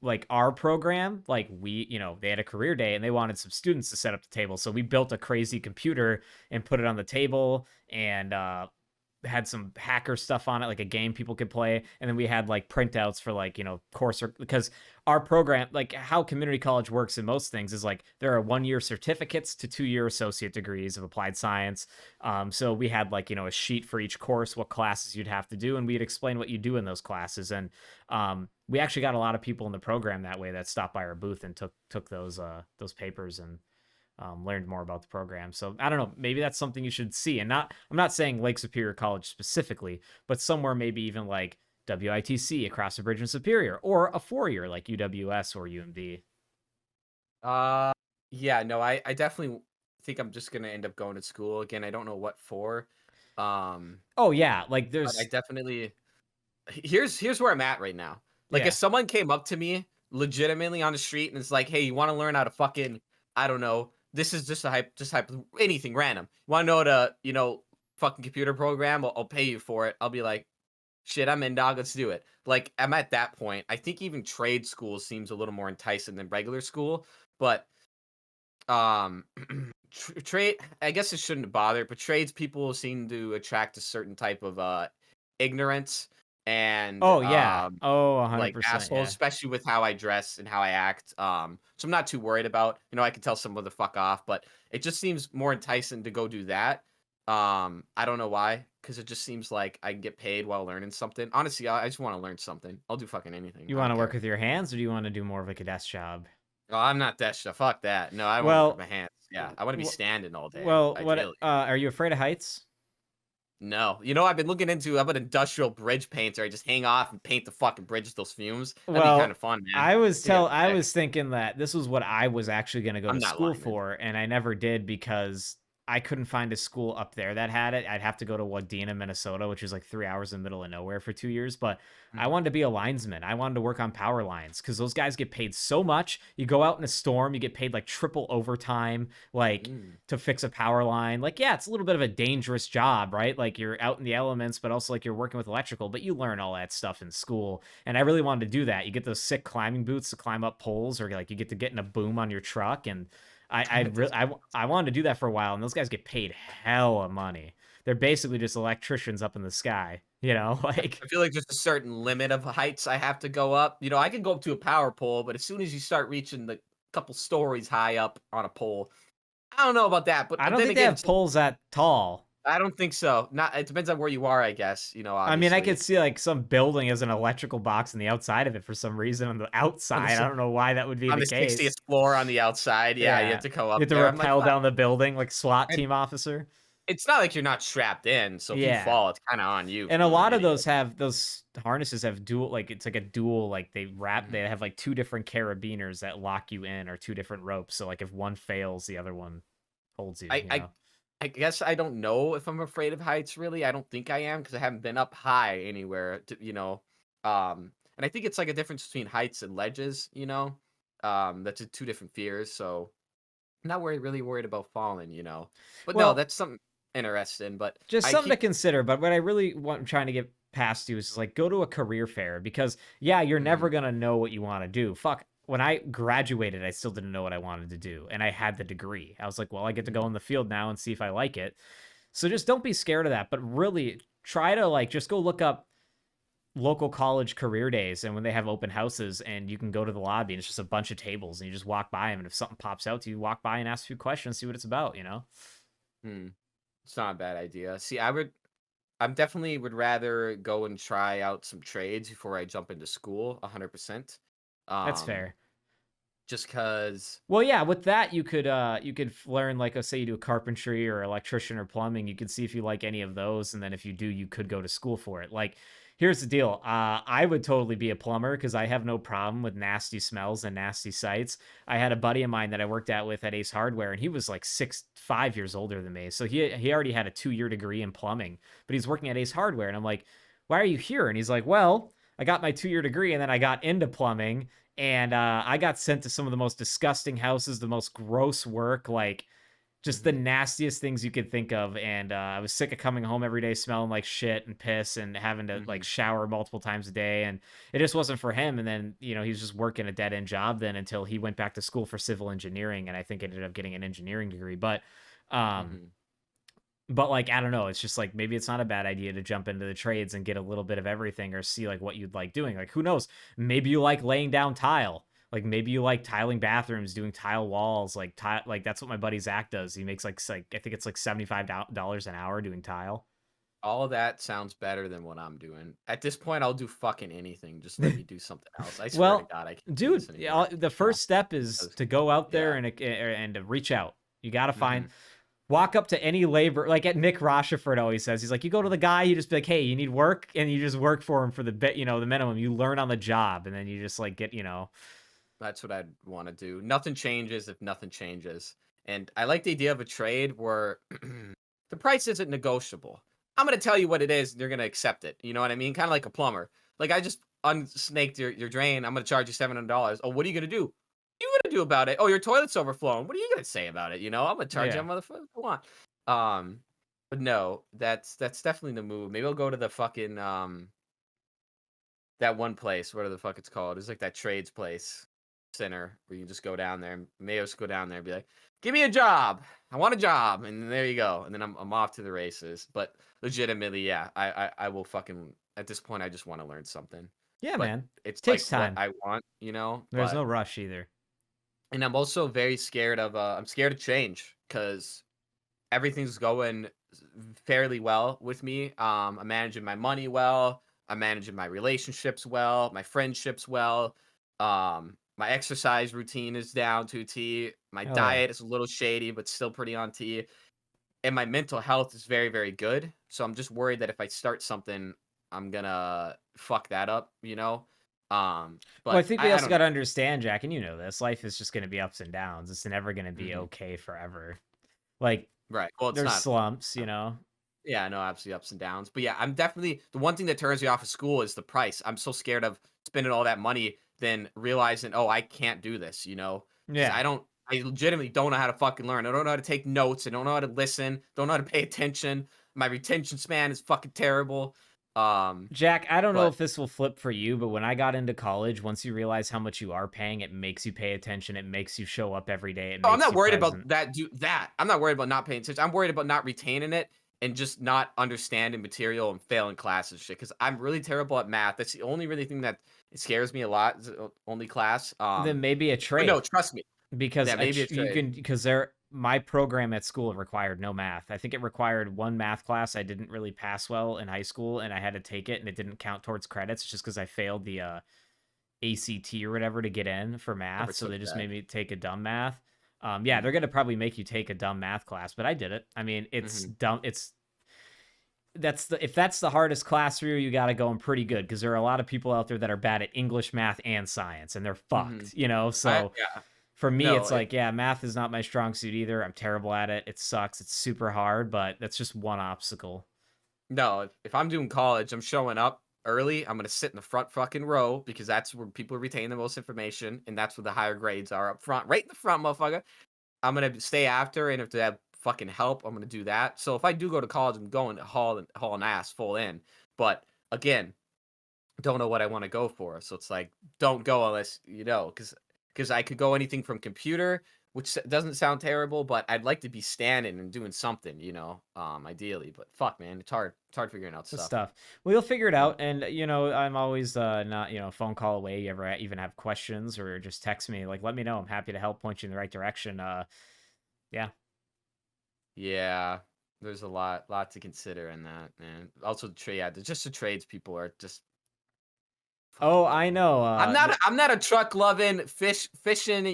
like our program, like we, they had a career day and they wanted some students to set up the table. So we built a crazy computer and put it on the table and had some hacker stuff on it, like a game people could play. And then we had like printouts for like, course, because our program, like how community college works in most things is like there are 1-year certificates to 2-year associate degrees of applied science. So we had like, a sheet for each course, what classes you'd have to do. And we'd explain what you do in those classes. And we actually got a lot of people in the program that way that stopped by our booth and took those papers and learned more about the program. So I don't know, maybe that's something you should see. And I'm not saying Lake Superior College specifically, but somewhere maybe even like WITC across the bridge in Superior, or a 4-year like UWS or UMD. Uh, yeah, no, I definitely think I'm just gonna end up going to school again. I don't know what for. Um, Oh yeah, like but I there's definitely here's where I'm at right now. Like if yeah. someone came up to me legitimately on the street and it's like, "Hey, you want to learn how to fucking I don't know. This is just hype anything random. You want to know how to, fucking computer program? I'll pay you for it." I'll be like, "Shit, I'm in, dog. Let's do it." Like I'm at that point. I think even trade school seems a little more enticing than regular school, but um trade I guess it shouldn't bother, but trades people seem to attract a certain type of ignorance and Oh yeah. Oh, like 100%. assholes, Yeah. especially with how I dress and how I act. So I'm not too worried about, I can tell someone to fuck off, but it just seems more enticing to go do that. I don't know why, because it just seems like I can get paid while learning something. Honestly, I just want to learn something. I'll do fucking anything. You I want don't to work care. with your hands or do you want to do more of like a desk job? Oh, I'm not that shit. Fuck that. No, I want to work with Well, my hands. Yeah, I want to be standing all day, what ideally. are you afraid of heights? No, I've been looking into. I'm an industrial bridge painter. I just hang off and paint the fucking bridge. Those fumes. That'd be kind Well, of fun, man. I think that'd be I sick. was thinking that this was what I was actually going to go I'm to not school lying, man. for, and I never did because I couldn't find a school up there that had it. I'd have to go to Wadena, Minnesota, which is like 3 hours in the middle of nowhere for 2 years. But I Mhm. wanted to be a linesman. I wanted to work on power lines because those guys get paid so much. You go out in a storm, you get paid like triple overtime, like Mm. to fix a power line. Like, yeah, it's a little bit of a dangerous job, right? Like you're out in the elements, but also like you're working with electrical, but you learn all that stuff in school. And I really wanted to do that. You get those sick climbing boots to climb up poles, or like you get in a boom on your truck. And That's I wanted to do that for a while, and those guys get paid hella money. They're basically just electricians up in the sky, like I feel like there's a certain limit of heights I have to go up. I can go up to a power pole, but as soon as you start reaching the couple stories high up on a pole, I don't know about that. But I but don't then think they again, have poles that tall. I don't think so. Not. It depends on where you are, I guess. I mean, I could Obviously. see like some building as an electrical box on the outside of it for some reason on the On the outside. I don't know why that would be on the the case. 60th floor on the outside. Yeah, you have Yeah. to go You up have to there. I'm like, rappel fuck. down the building like SWAT And team officer. it's not like you're not strapped in. So if you Yeah. fall, it's kind of on you And for a being an lot of idiot. those harnesses have dual, like it's like a dual, like they Mhm. have like two different carabiners that lock you in or two different ropes. So like if one fails, the other one holds you, I, I I guess I don't know if I'm afraid of heights. Really, I don't think I am because I haven't been up high anywhere. And I think it's like a difference between heights and ledges. That's two different fears. So I'm not really worried about falling. But no, Well, that's something interesting. But just I something to keep consider. But what I really want, I'm trying to get passed you is just like, go to a career fair, because yeah, you're Hmm. never gonna know what you want to do. Fuck. When I graduated, I still didn't know what I wanted to do, and I had the degree. I was like, well, I get to go in the field now and see if I like it. So just don't be scared of that, but really try to like just go look up local college career days, and when they have open houses and you can go to the lobby and it's just a bunch of tables and you just walk by them, and if something pops out to you, walk by and ask a few questions, see what it's about, you know? Hmm. It's not a bad idea. See, I'm definitely would rather go and try out some trades before I jump into school, 100%. That's Um, fair. just cause, Well, yeah, with that you could learn, like, say you do carpentry or electrician or plumbing, you could see if you like any of those, and then if you do, you could go to school for it. Like, here's the deal. I would totally be a plumber because I have no problem with nasty smells and nasty sights. I had a buddy of mine that I worked out with at Ace Hardware, and he was like 5 years older than me. So he already had a 2-year degree in plumbing, but he's working at Ace Hardware, and I'm like, "Why are you here?" And he's like, "Well, I got my 2-year degree and then I got into plumbing, and I got sent to some of the most disgusting houses, the most gross work, like just the mhm, nastiest things you could think of. And I was sick of coming home every day smelling like shit and piss and having to like mhm, shower multiple times a day. And it just wasn't for him. And then, he was just working a dead end job then until he went back to school for civil engineering. And I think ended up getting an engineering degree. Um, mhm. but like, I don't know. It's just like maybe it's not a bad idea to jump into the trades and get a little bit of everything, or see like what you'd like doing. Like, who knows? Maybe you like laying down tile. Like maybe you like tiling bathrooms, doing tile walls. Like tile, like that's what my buddy Zach does. He makes like I think it's like $75 an hour doing tile. All of that sounds better than what I'm doing. At this point, I'll do fucking anything. Just let me do something else. I swear to Well, God, I can't do dude, this anymore. the You know? first step is 'Cause- to go out there yeah. and to reach out. You got to find Hmm. walk up to any labor, like at Nick Rochefort always says, he's like, you go to the guy, you just be like, hey, you need work, and you just work for him for the bit, the minimum. You learn on the job, and then you just like get. That's what I'd want to do. Nothing changes if nothing changes. And I like the idea of a trade where the price isn't negotiable. I'm going to tell you what it is, and you're going to accept it. You know what I mean? Kind of like a plumber. Like, I just unsnaked your drain. I'm going to charge you $700. Oh, what are you going to do? You going to do about it? Oh, your toilet's overflowing. What are you going to say about it? I'm going to charge you a Yeah. motherfucker. Come on. But no, that's definitely the move. Maybe I'll go to the fucking that one place, whatever the fuck it's called. It's like that trades place center where you can just go down there. And maybe I'll just go down there and be like, "Give me a job. I want a job." And there you go. And then I'm off to the races. But legitimately, yeah, I will fucking at this point I just want to learn something. Yeah, But man. it's like Takes what time. I want. There's But no rush either. and I'm also very scared of I'm scared of change because everything's going fairly well with me. I'm managing my money well. I'm managing my relationships well, my friendships well. My exercise routine is down to a T. My Hell yeah. diet is a little shady, but still pretty on T. And my mental health is very, very good. So I'm just worried that if I start something, I'm gonna fuck that up. Well, I But think we I also don't got know. to understand, Jack, and you know this. Life is just going to be ups and downs. It's never going to be Hmm. okay forever. Like, Right. Well, it's there's not. slumps. Yeah, no, absolutely ups and downs. But yeah, I'm definitely the one thing that turns me off of school is the price. I'm so scared of spending all that money, then realizing, oh, I can't do this, because Yeah. I legitimately don't know how to fucking learn. I don't know how to take notes. I don't know how to listen. Don't know how to pay attention. My retention span is fucking terrible. Jack, I don't know But if this will flip for you, but when I got into college, once you realize how much you are paying, it makes you pay attention. It makes you show up every day. It oh, I'm makes not you worried about present. that. Do that. I'm not worried about not paying attention. I'm worried about not retaining it and just not understanding material and failing classes shit. Because I'm really terrible at math. That's the only really thing that scares me a lot. Is the only class. Then maybe a But no, trade, trust me. because Yeah, maybe a you trade. can, because my program at school required no math. I think it required one math class I didn't really pass well in high school, and I had to take it, and it didn't count towards credits just because I failed the ACT or whatever to get in for Never math. So took they just that. made me take a dumb math. Yeah, Mm, they're gonna probably make you take a dumb math class, but I did it. I mean, it's mhm, dumb. If that's the hardest class for you, you got to go in pretty good, because there are a lot of people out there that are bad at English, math, and science, and they're mhm. fucked. So Yeah. for me, No, it's like, yeah, math is not my strong suit either. I'm terrible at it. It sucks. It's super hard, but that's just one obstacle. no, if I'm doing college, I'm showing up early. I'm gonna sit in the front fucking row because that's where people retain the most information, and that's where the higher grades are up front, right in the front, motherfucker. I'm gonna stay after, and if they have fucking help, I'm gonna do that. So if I do go to college, I'm going to haul and ass full in. But again, don't know what I want to go for. So it's like, don't go unless you know, because I could go anything from computer, which doesn't sound terrible, but I'd like to be standing and doing something, ideally. But fuck, man, it's hard. It's hard figuring out Good stuff. stuff. Well, you'll figure it Yeah. out, and I'm always not a phone call away. You ever even have questions, or just text me, like, let me know. I'm happy to help point you in the right direction. Yeah. Yeah. There's a lot to consider in that, man. Also, just the trades people are just fucking Oh, I dumb. know. I'm not a truck loving, fishing,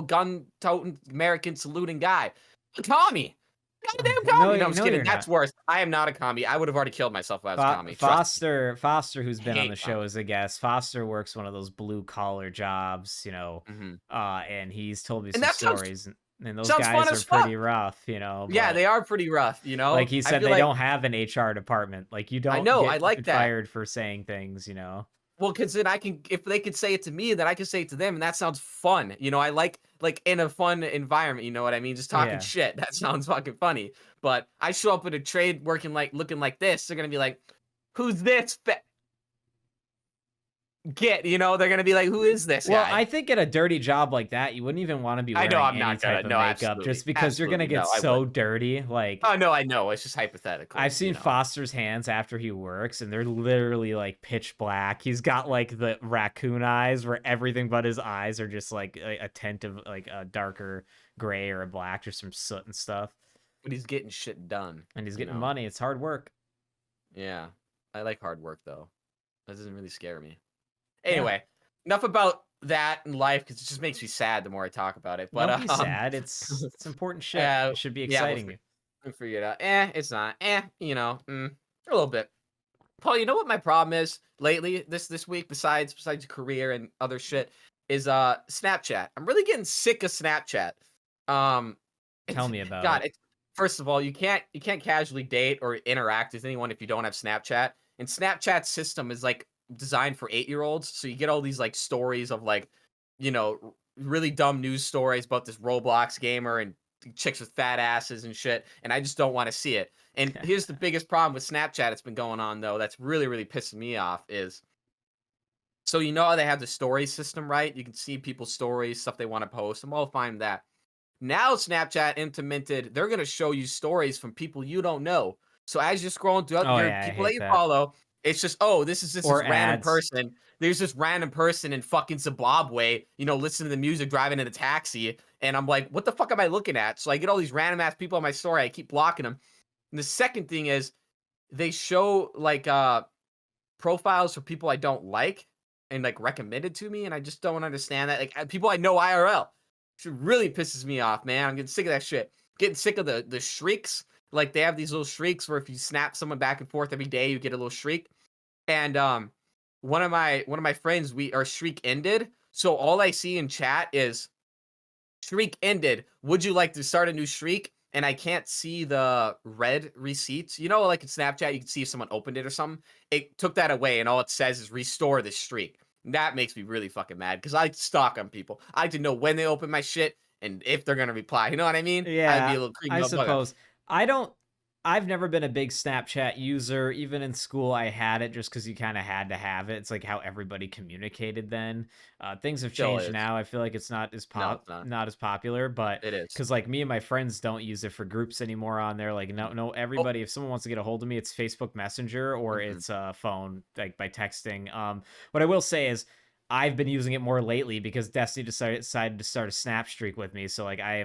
gun toting, American saluting guy. A commie. Goddamn No, commie. No, I'm just no, kidding. you're That's not. worse. I am not a commie. I would have already killed myself if I was a commie. Trust me. Foster, who's been on the Hate show commies. as a guest. Foster works one of those blue collar jobs, Mhm. and he's told me And some that sounds stories, and those sounds fun guys are as pretty fuck. rough, Yeah, but they are pretty rough, like he I said, feel they like don't have an HR department. Like you I don't know, I get like that. fired for saying things. Well, because then if they could say it to me, then I can say it to them, and that sounds fun. I like in a fun environment. You know what I mean? Just talking Yeah. shit. That sounds fucking funny. But I show up at a trade looking like this. They're gonna be like, "Who's this?" They're gonna be like, "Who is this Well, guy?" I think at a dirty job like that, you wouldn't even want to be I know wearing I'm any not gonna. type of No, makeup absolutely, just because you're gonna absolutely, get no, I so wouldn't. dirty. Like Oh no, I know. It's just I've hypothetical. seen Foster's hands after he works, and they're literally like pitch black. He's got like the raccoon eyes, where everything but his eyes are just like a tint of like a darker gray or a black, just from soot and stuff. But he's getting shit done. And he's You getting know? money. It's hard work. Yeah, I like hard work though. That doesn't really scare me. Yeah. Anyway, enough about that in life because it just makes me sad the more I talk about it. Don't But be sad. It's important shit. uh, It should be yeah, exciting you. we'll figure it out. It's not. A little bit. Paul, you know what my problem is lately this week besides career and other shit is Snapchat. I'm really getting sick of Snapchat. Um, Tell it's me about God. it. It's first of all you can't casually date or interact with anyone if you don't have Snapchat. And Snapchat's system is like designed for 8-year-olds, so you get all these like stories of like really dumb news stories about this Roblox gamer and chicks with fat asses and shit, and I just don't want to see it. And here's the biggest problem with Snapchat that's been going on though, that's really, really pissing me off is so how they have the story system, right? You can see people's stories, stuff they want to post. I'm all fine with that. Now Snapchat implemented, they're gonna show you stories from people you don't know. So as you're scrolling throughout Oh your yeah, I people that hate you that. follow, it's just, oh, this Or random ads. person. There's this random person in fucking Zimbabwe, listening to the music, driving in a taxi, and I'm like, what the fuck am I looking at? So I get all these random ass people on my story. I keep blocking them. And the second thing is they show like profiles for people I don't like and like recommended to me, and I just don't understand that. Like people I know IRL. It really pisses me off, man. I'm getting sick of that shit. Getting sick of the shrieks. Like they have these little shrieks where if you snap someone back and forth every day, you get a little shriek. And one of my friends, our shriek ended. So all I see in chat is shriek ended. Would you like to start a new shriek? And I can't see the red receipts. Like in Snapchat, you can see if someone opened it or something. It took that away, and all it says is restore this streak. And that makes me really fucking mad because I stalk on people. I like to know when they open my shit and if they're gonna reply. You know what I mean? I'd be Yeah, a little creepy I motherfucker. suppose. I don't I've never been a big Snapchat user. Even in school, I had it just because you kind of had to have it. It's like how everybody communicated then. Things have Still changed is. now. I feel like it's not as No, it's not. not as popular, but It is. because like me and my friends don't use it for groups anymore on there. Like no, Oh, everybody. If someone wants to get a hold of me, it's Facebook Messenger or mhm. it's phone, like by texting. What I will say is. I've been using it more lately because Destiny decided to start a snap streak with me. So like I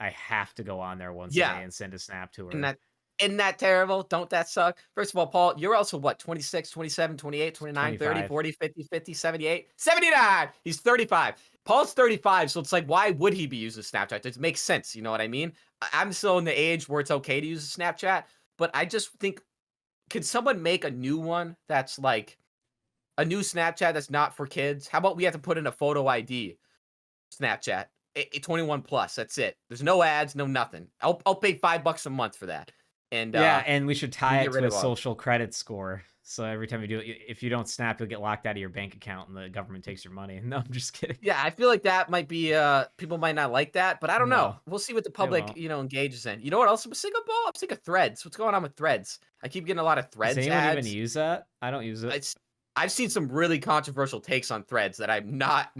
have to go on there once a Yeah. day and send a snap to Isn't her. that isn't that terrible? Don't that suck? First of all, Paul, you're also what, 26, 27, 28, 29, 30, 25. 40, 50, 50, 78, 79. He's 35. Paul's 35, so it's like, why would he be using Snapchat? It makes sense. You know what I mean? I'm still in the age where it's okay to use a Snapchat, but I just think, could someone make a new one that's like a new Snapchat that's not for kids? How about we have to put in a photo ID Snapchat? 21 plus. That's it. There's no ads, no nothing. I'll pay $5 a month for that. and Yeah, and we should tie you it get rid to a of all. social credit score. So every time you do it, if you don't snap, you'll get locked out of your bank account and the government takes your money. No, I'm just kidding. Yeah, I feel like that might be people might not like that, but I don't know. No, We'll see what the they public, won't. engages in. You know what else I'm sick of, Paul? I'm sick of Threads. What's going on with Threads? I keep getting a lot of Does Threads anyone even ads. use that? I don't use it. It's I've seen some really controversial takes on Threads that I'm not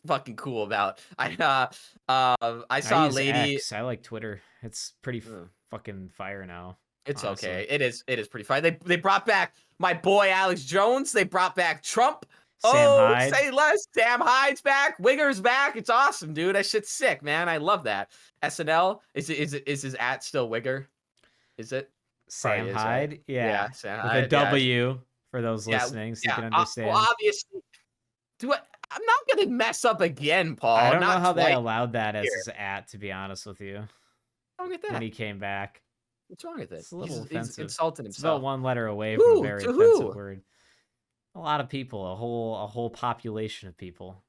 fucking cool about. I I saw a use lady. X. I like Twitter. It's pretty uh, fucking fire now, It's honestly. okay. It is pretty fine. They brought back my boy Alex Jones. They brought back Trump. Sam Oh, Hyde. say less. Sam Hyde's back. Wigger's back. It's awesome, dude. That shit's sick, man. I love that. SNL is his at still Wigger? Is it? Probably Sam is, right? Hyde. Yeah. Yeah, Sam With a Hyde. Yeah, W for those yeah, listening so you yeah. can Well, understand. obviously, do I, I'm not gonna mess up again, I Paul. don't know Not how they twice allowed that as here. his at, to be honest with you, What's wrong with when that? he came back. What's wrong with it? It's a little He's offensive. insulting It's about himself. one letter away from a Who? very To offensive who? word. A lot of people, a whole population of people.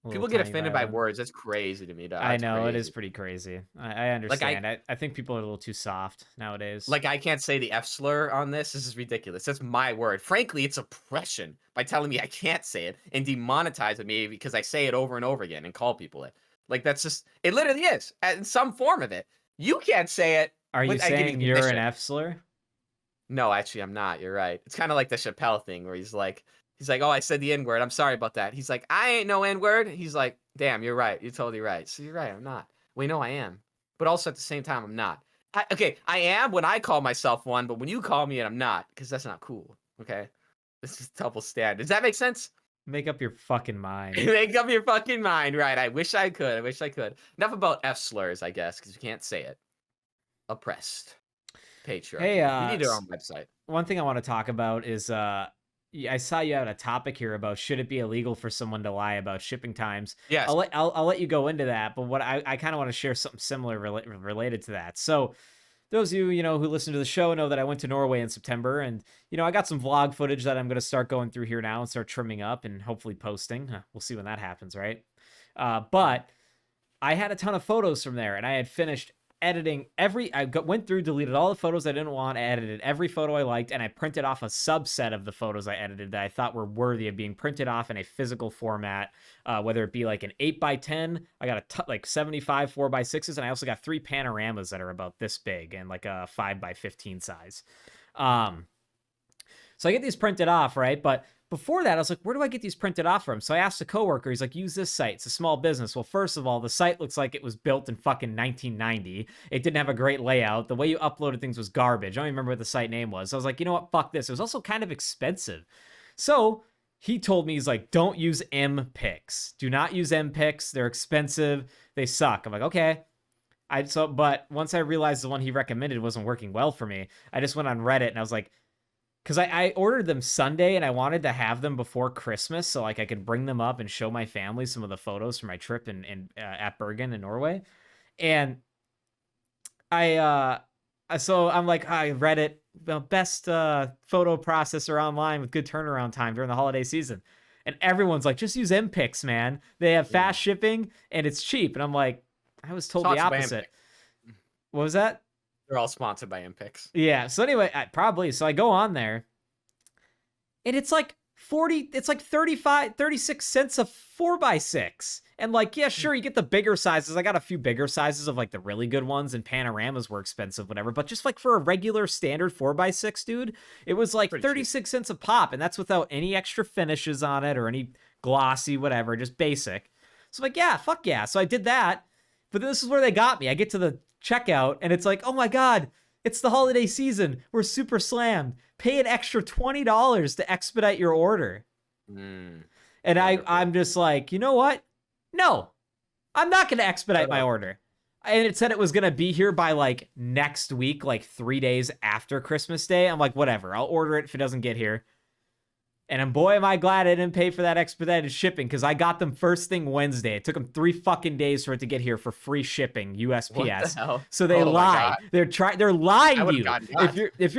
A little People get tiny offended by violin. words. That's crazy to me, dog. I That's know, it is crazy. pretty crazy. I Like understand. I think people are a little too soft nowadays. I can't say the F slur on this. This is ridiculous. That's my word. Frankly, it's oppression by telling me I can't say it and demonetizing me because I say it over and over again and call people it. Like that's just it. Literally is in some form of it. You can't say it. Are you I give you saying you're an permission. F slur? No, actually, I'm not. You're right. It's kind of like the Chappelle thing where he's like, oh, I said the N word. I'm sorry about that. He's like, I ain't no N word. He's like, damn, you're right. You're totally right. So you're right. I'm not. We know I am, but also at the same time, I'm not. Okay, I am when I call myself one, but when you call me it, I'm not because that's not cool. Okay, this is double standard. Does that make sense? Make up your fucking mind. Make up your fucking mind, right? I wish I could. I wish I could. Enough about F slurs, I guess, because you can't say it. Oppressed. Patriarchy. Hey, We need our own website. one thing I want to talk about is I saw you had a topic here about should it be illegal for someone to lie about shipping times. Yes. I'll let you go into that, but what I kind of want to share something similar related to that. So those of you who listen to the show know that I went to Norway in September, and I got some vlog footage that I'm going to start going through here now and start trimming up and hopefully posting. We'll see when that happens, right? But I had a ton of photos from there, and I had finished editing went through, deleted all the photos I didn't want, edited every photo I liked, and I printed off a subset of the photos I edited that I thought were worthy of being printed off in a physical format, whether it be like an 8x10. I got like 75 4x6s, and I also got 3 panoramas that are about this big and like a 5x15 size. So I get these printed off, right? But before that, I was like, where do I get these printed off from? So I asked a coworker, he's like, use this site. It's a small business. Well, first of all, the site looks like it was built in fucking 1990. It didn't have a great layout. The way you uploaded things was garbage. I don't even remember what the site name was. So I was like, you know what? Fuck this. It was also kind of expensive. So he told me, he's like, don't use MPix. Do not use MPix. They're expensive. They suck. I'm like, okay. But once I realized the one he recommended wasn't working well for me, I just went on Reddit and I was like, because I ordered them Sunday and I wanted to have them before Christmas so like I could bring them up and show my family some of the photos from my trip at Bergen in Norway. And so I'm like, I read it, best photo processor online with good turnaround time during the holiday season. And everyone's like, just use MPix, man. They have fast shipping and it's cheap. And I'm like, I was told the opposite. What was that? They're all sponsored by MPix. Yeah. So anyway, probably. So I go on there and it's like 36 cents a 4x6. And like, yeah, sure, you get the bigger sizes. I got a few bigger sizes of like the really good ones, and panoramas were expensive, whatever. But just like for a regular standard 4x6, dude, it was like 36 cents a pop. And that's without any extra finishes on it or any glossy, whatever, just basic. So I'm like, yeah, fuck yeah. So I did that. But this is where they got me. I get to the checkout and it's like, oh my God, it's the holiday season. We're super slammed. Pay an extra $20 to expedite your order. And I'm just like, you know what? No, I'm not going to expedite my order. And it said it was going to be here by like next week, like 3 days after Christmas Day. I'm like, whatever, I'll order it if it doesn't get here. And boy, am I glad I didn't pay for that expedited shipping, because I got them first thing Wednesday. It took them 3 fucking days for it to get here for free shipping, USPS. What the hell? So they lied. They're lying to you. If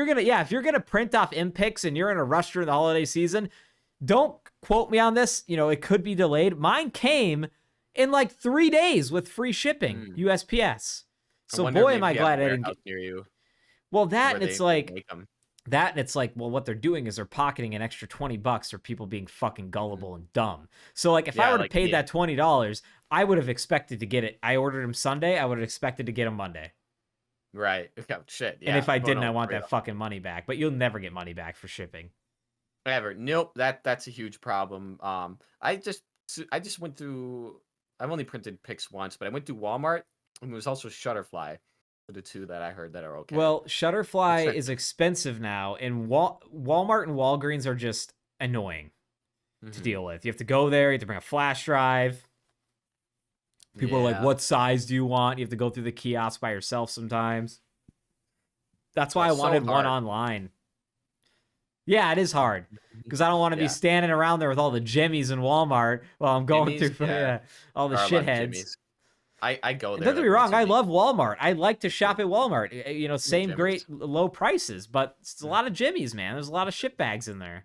you're gonna print off MPix and you're in a rush during the holiday season, don't quote me on this. It could be delayed. Mine came in like 3 days with free shipping, USPS. So boy, am I glad I didn't get. Near you. Well, that where and they it's like make them. that and it's like, well, what they're doing is they're pocketing an extra $20 for people being fucking gullible and dumb. So like if I Yeah, were to like pay me. that $20, I would have expected to get it. I ordered them Sunday, I would have expected to get them Monday. Right. Oh, shit. And Yeah. if I Oh didn't, no, I want for real. that fucking money back. But you'll never get money back for shipping. Ever. Nope. That's a huge problem. I just went through. I've only printed pics once, but I went through Walmart and it was also Shutterfly. For the two that I heard that are okay. Well, Shutterfly is expensive now, and Walmart and Walgreens are just annoying to deal with. You have to go there, you have to bring a flash drive. People are like, what size do you want? You have to go through the kiosk by yourself sometimes. That's why I wanted one online. Yeah, it is hard. Because I don't want to be standing around there with all the jimmies in Walmart while I'm going through all the shitheads. I go there. Don't get me wrong, I love Walmart. I like to shop at Walmart. You know, same great low prices, but it's a lot of jimmies, man. There's a lot of shit bags in there.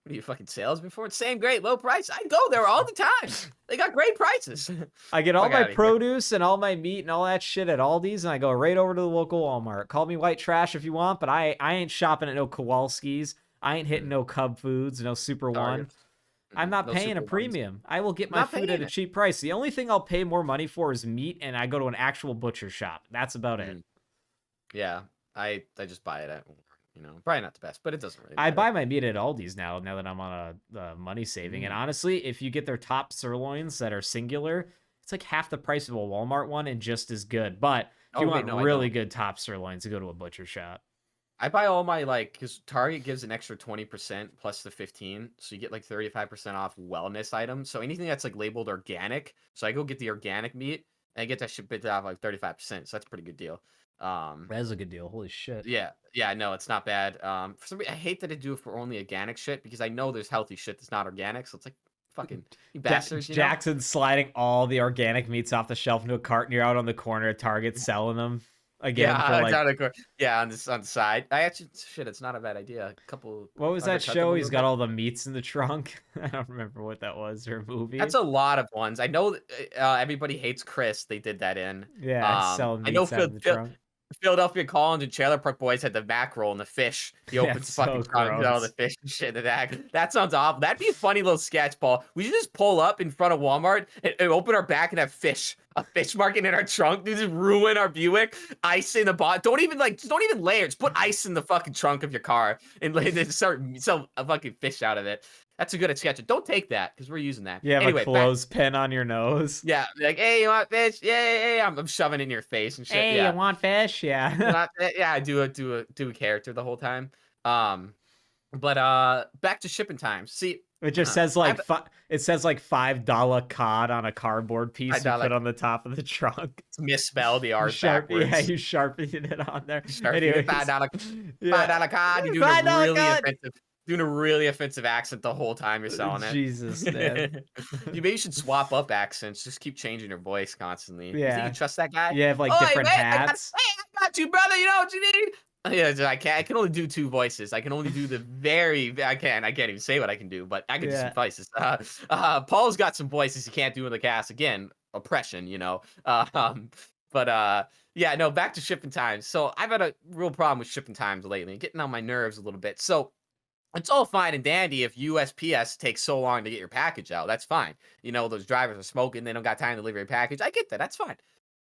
What are you, fucking salesman for? Same great low price. I go there all the time. They got great prices. I get all my produce and all my meat and all that shit at Aldi's, and I go right over to the local Walmart. Call me white trash if you want, but I ain't shopping at no Kowalski's. I ain't hitting no Cub Foods, no Super One. I'm not paying a premium. I will get my food at a cheap price. The only thing I'll pay more money for is meat, and I go to an actual butcher shop. That's about it. Yeah, I just buy it at, you know, probably not the best, but it doesn't really matter. I buy my meat at Aldi's now that I'm on a money saving. And honestly, if you get their top sirloins that are singular, it's like half the price of a Walmart one and just as good. But if you want really good top sirloins, you go to a butcher shop. I buy all my, like, because Target gives an extra 20% plus the 15, so you get like 35% off wellness items. So anything that's like labeled organic, so I go get the organic meat and I get that shit bit off like 35%. So that's a pretty good deal. That is a good deal. Holy shit. Yeah, no, it's not bad. For some reason, I hate that I do it for only organic shit because I know there's healthy shit that's not organic. So it's like, fucking you bastards. Jackson's sliding all the organic meats off the shelf into a cart, and you're out on the corner at Target selling them. Again, yeah, for like, on the side. I actually, shit, it's not a bad idea. A couple. What was that show? He's got all the meats in the trunk. I don't remember what that was, or a movie. That's a lot of ones. I know everybody hates Chris. They did that in. Yeah, selling meats out of the trunk. Philadelphia Collins and Trailer Park Boys had the mackerel and the fish. He opens the fucking trunk with all the fish and shit in that. That sounds awful. That'd be a funny little sketch, Paul. We should just pull up in front of Walmart and open our back and have a fish market in our trunk. Dude, just ruin our Buick. Ice in the bottom. Don't even layer. Just put ice in the fucking trunk of your car and then start sell a fucking fish out of it. That's a good sketch. Don't take that because we're using that. You have a clothespin on your nose. Yeah, like, hey, you want fish? Yeah. I'm shoving it in your face and shit. Hey, you want fish? Yeah. I do a character the whole time. But back to shipping times. See, it just says like $5 cod on a cardboard piece you put on the top of the trunk. It's misspelled the R backwards. Yeah, you sharpened it on there. $5 cod. You're doing a really offensive accent the whole time you're selling it. Jesus, man. You should swap up accents. Just keep changing your voice constantly. Yeah. You think you trust that guy? You have like different hats. I got you, brother. You know what you need? Yeah, I can only do two voices. I can only do I can't even say what I can do, but I can do some voices. Paul's got some voices he can't do in the cast. Again, oppression, you know. Yeah, no, back to shipping times. So I've had a real problem with shipping times lately, getting on my nerves a little bit. So it's all fine and dandy if USPS takes so long to get your package out. That's fine. You know, those drivers are smoking. They don't got time to deliver your package. I get that. That's fine.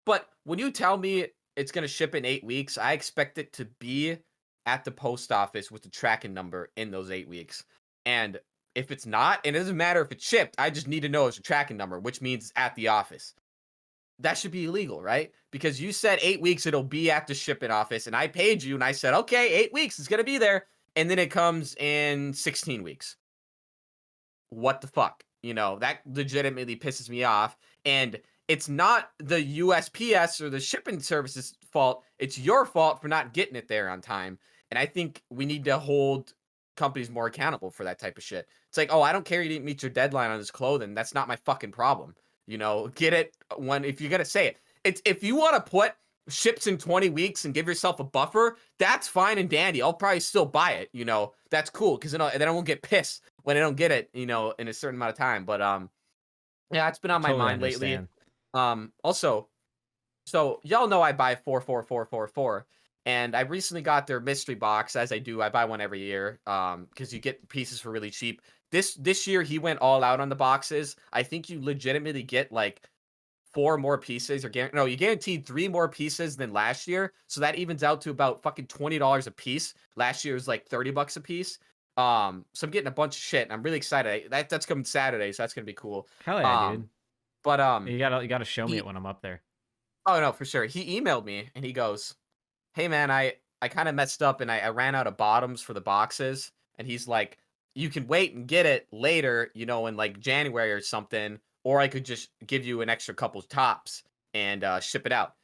But when you tell me it's going to ship in 8 weeks, I expect it to be at the post office with the tracking number in those 8 weeks. And if it's not, and it doesn't matter if it's shipped, I just need to know it's a tracking number, which means at the office. That should be illegal, right? Because you said 8 weeks it'll be at the shipping office, and I paid you, and I said, okay, 8 weeks, it's going to be there. And then it comes in 16 weeks. What the fuck? You know, that legitimately pisses me off. And it's not the USPS or the shipping services fault. It's your fault for not getting it there on time. And I think we need to hold companies more accountable for that type of shit. It's like, oh, I don't care you didn't meet your deadline on this clothing. That's not my fucking problem. You know, get it if you're going to say it. It's if you want to put ships in 20 weeks and give yourself a buffer, that's fine and dandy. I'll probably still buy it, you know. That's cool because then I won't get pissed when I don't get it, you know, in a certain amount of time. But yeah, it's been on my mind lately. Also, so y'all know I buy 44444. And I recently got their mystery box, as I do. I buy one every year, because you get pieces for really cheap. This year he went all out on the boxes. I think you legitimately get like 4 more pieces, or no, you guaranteed 3 more pieces than last year, so that evens out to about fucking $20 a piece. Last year was like $30 a piece. So I'm getting a bunch of shit, and I'm really excited. That's coming Saturday, so that's gonna be cool. Hell yeah, Um, dude. but You gotta show me he it when I'm up there. oh no, for sure. He emailed me and he goes, "Hey man, I kind of messed up and I ran out of bottoms for the boxes." And he's like, "You can wait and get it later, in like January or something, or I could just give you an extra couple tops and ship it out."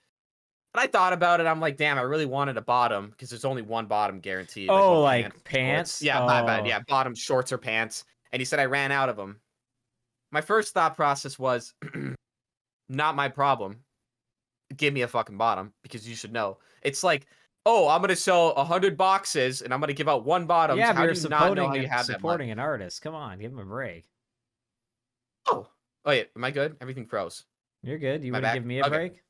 And I thought about it. I'm like, "Damn, I really wanted a bottom because there's only one bottom guaranteed, like Oh, one pants, like shorts. pants? Yeah, my bad. Oh. Yeah, bottom, shorts, or pants." And he said I ran out of them. My first thought process was, not my problem. Give me a fucking bottom, because you should know. It's like, "Oh, I'm gonna sell 100 boxes and I'm gonna give out one bottoms." Yeah, but How you're do you not know how you have that much? supporting an artist. Come on, give him a break. Oh, wait, am I good? Everything froze. You're good. You My wouldn't back. give me a Okay. break?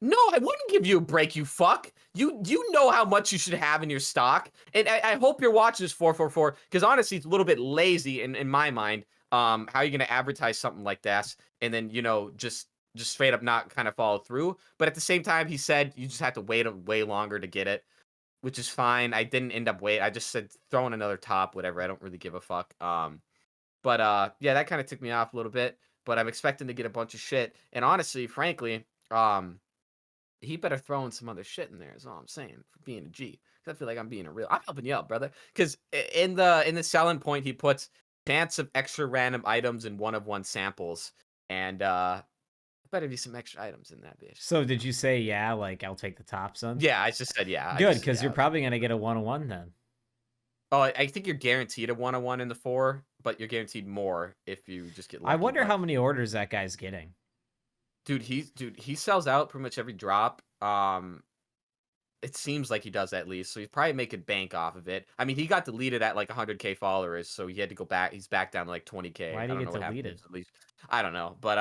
No, I wouldn't give you a break, you fuck. You know how much you should have in your stock, and I hope you're watching this 444, because honestly, it's a little bit lazy in my mind. How are you gonna advertise something like this and then just straight up not kind of follow through? But at the same time, he said you just have to wait a way longer to get it, which is fine. I didn't end up wait. I just said throw in another top, whatever. I don't really give a fuck. But yeah, that kind of took me off a little bit. But I'm expecting to get a bunch of shit, and honestly, frankly, he better throw in some other shit in there, is all I'm saying, for being a G. 'Cause I feel like I'm being a real. I'm helping you out, brother. Because in the selling point, he puts chance of extra random items and one-of-one samples, and better be some extra items in that bitch. So did you say, yeah, like, I'll take the top, son? Yeah, I just said yeah. I Good, just said because yeah. you're probably gonna get a 1-on-1 then. Oh, I think you're guaranteed a one-on-one in the 4, but you're guaranteed more if you just get I lucky. wonder But how many orders that guy's getting. he sells out pretty much every drop. It seems like he does, at least, so he's probably making bank off of it. I mean, he got deleted at like 100K followers, so he had to go back. He's back down to like 20K. Why I did he don't get know what happened. deleted? At least I don't know, but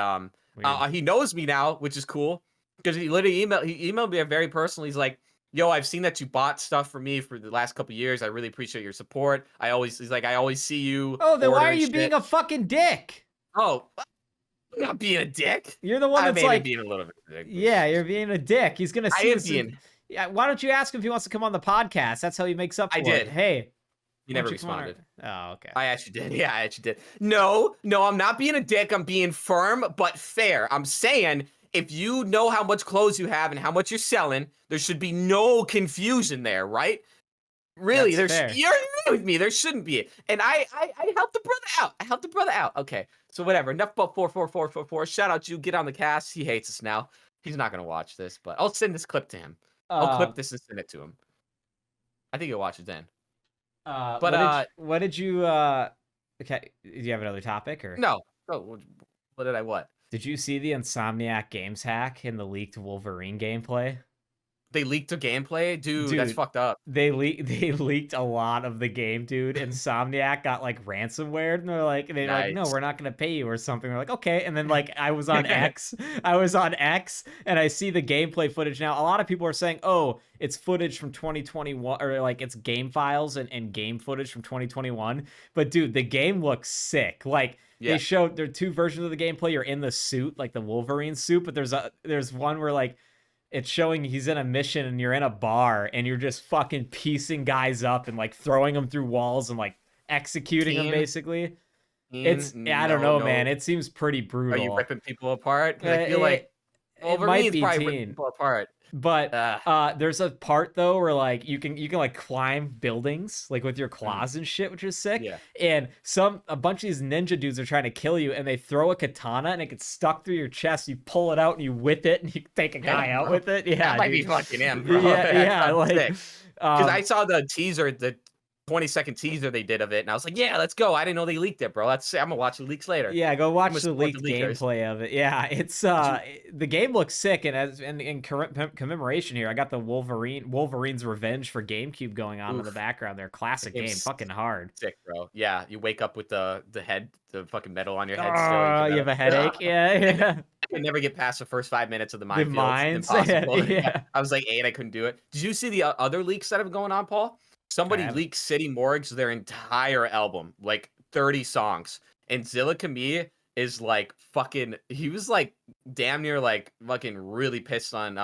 Weird. he knows me now, which is cool, because he emailed me very personally. He's like, "Yo, I've seen that you bought stuff for me for the last couple years. I really appreciate your support. He's like, I always see you Oh, then why are ordering you being shit." a fucking dick? Oh, I'm not being a dick. You're the one I that's may be like, being a little bit of a dick, but yeah, you're being a dick. He's gonna I see am this. being. Yeah, why don't you ask him if he wants to come on the podcast? That's how he makes up I for it. did. Hey, He why don't never you come on responded. Oh, okay. I actually did. Yeah, I actually did. No, no, I'm not being a dick. I'm being firm but fair. I'm saying, if you know how much clothes you have and how much you're selling, there should be no confusion there, right? Really, That's fair. you're agree with me. There shouldn't be. And I helped the brother out. I helped the brother out. Okay, so whatever. Enough about 44444. Shout out you. Get on the cast. He hates us now. He's not gonna watch this, but I'll send this clip to him. I'll Uh, clip this and send it to him. I think he'll watch it then. uh, But what did what did you okay, do you have another topic or no. Oh, what did I what? did you see the Insomniac Games hack in the leaked Wolverine gameplay? They leaked the gameplay? Dude, that's Dude, fucked up. they leaked a lot of the game, dude. Insomniac got like ransomware, and they're like, no, Nice. we're not gonna pay you or something. They're like, okay. And then like I was on X, and I see the gameplay footage now. A lot of people are saying, oh, it's footage from 2021, or like it's game files and game footage from 2021. But dude, the game looks sick. Like they Yeah. showed there are 2 versions of the gameplay. You're in the suit, like the Wolverine suit, but there's one where like it's showing he's in a mission and you're in a bar and you're just fucking piecing guys up and like throwing them through walls and like executing them Teen, basically. I don't no, know, man. no. It seems pretty Are you brutal. ripping people apart? Because I feel like It might Wolverine's be probably ripping teen. people apart. But Uh, there's a part though where like you can like climb buildings like with your mm, claws and shit, which is sick. yeah. And a bunch of these ninja dudes are trying to kill you, and they throw a katana and it gets stuck through your chest. You pull it out and you whip it and you take a guy Damn, out bro. with it. That Yeah, might be dude. fucking him, bro. Yeah, That yeah, sounds like sick. Because I saw the teaser, the 20-second teaser they did of it, and I was like, yeah, let's go. I didn't know they leaked it, bro. I'm gonna watch the leaks later. yeah, go I'm watch gonna the support the leaked leakers. gameplay of it. Yeah, it's Did you? the game looks sick, and in commemoration here, I got the Wolverine's Revenge for GameCube going on in the Oof. background there. That Classic game, game's fucking hard. sick, bro. Yeah, you wake up with the head, the fucking metal on your head still. You You gotta, have a headache? Yeah, yeah. could never get past the first 5 minutes of the The minefields. mines, Impossible. Yeah, yeah. I was like 8, I couldn't do it. Did you see the other leaks that have going on, Paul? I Somebody haven't. leaked City Morgues their entire album, like 30 songs. And Zilla Kamia is like fucking he was like damn near like fucking really pissed on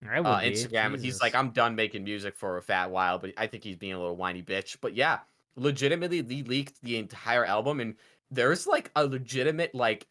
I would be. Instagram. And he's like, Jesus. I'm done making music for a fat while, but I think he's being a little whiny bitch. But yeah, legitimately he leaked the entire album, and there's like a legitimate like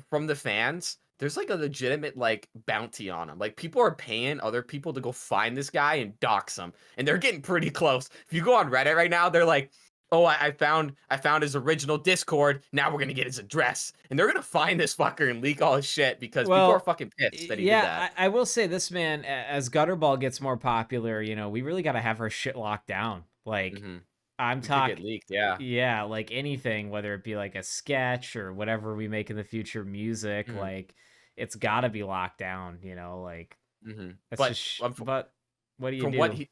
from the fans, there's like a legitimate like bounty on him. Like people are paying other people to go find this guy and dox him, and they're getting pretty close. If you go on Reddit right now, they're like, "Oh, I found his original Discord. Now we're gonna get his address, and they're gonna find this fucker and leak all his shit because people are Well, fucking pissed that he did yeah, that." I will say this, man, as Gutterball gets more popular, we really got to have our shit locked down. Like, Hmm. I'm It could get talking, leaked, yeah. yeah, like anything, whether it be like a sketch or whatever we make in the future, music, Hmm. like, it's got to be locked down, like, Hmm. that's But just, but what do you from what do?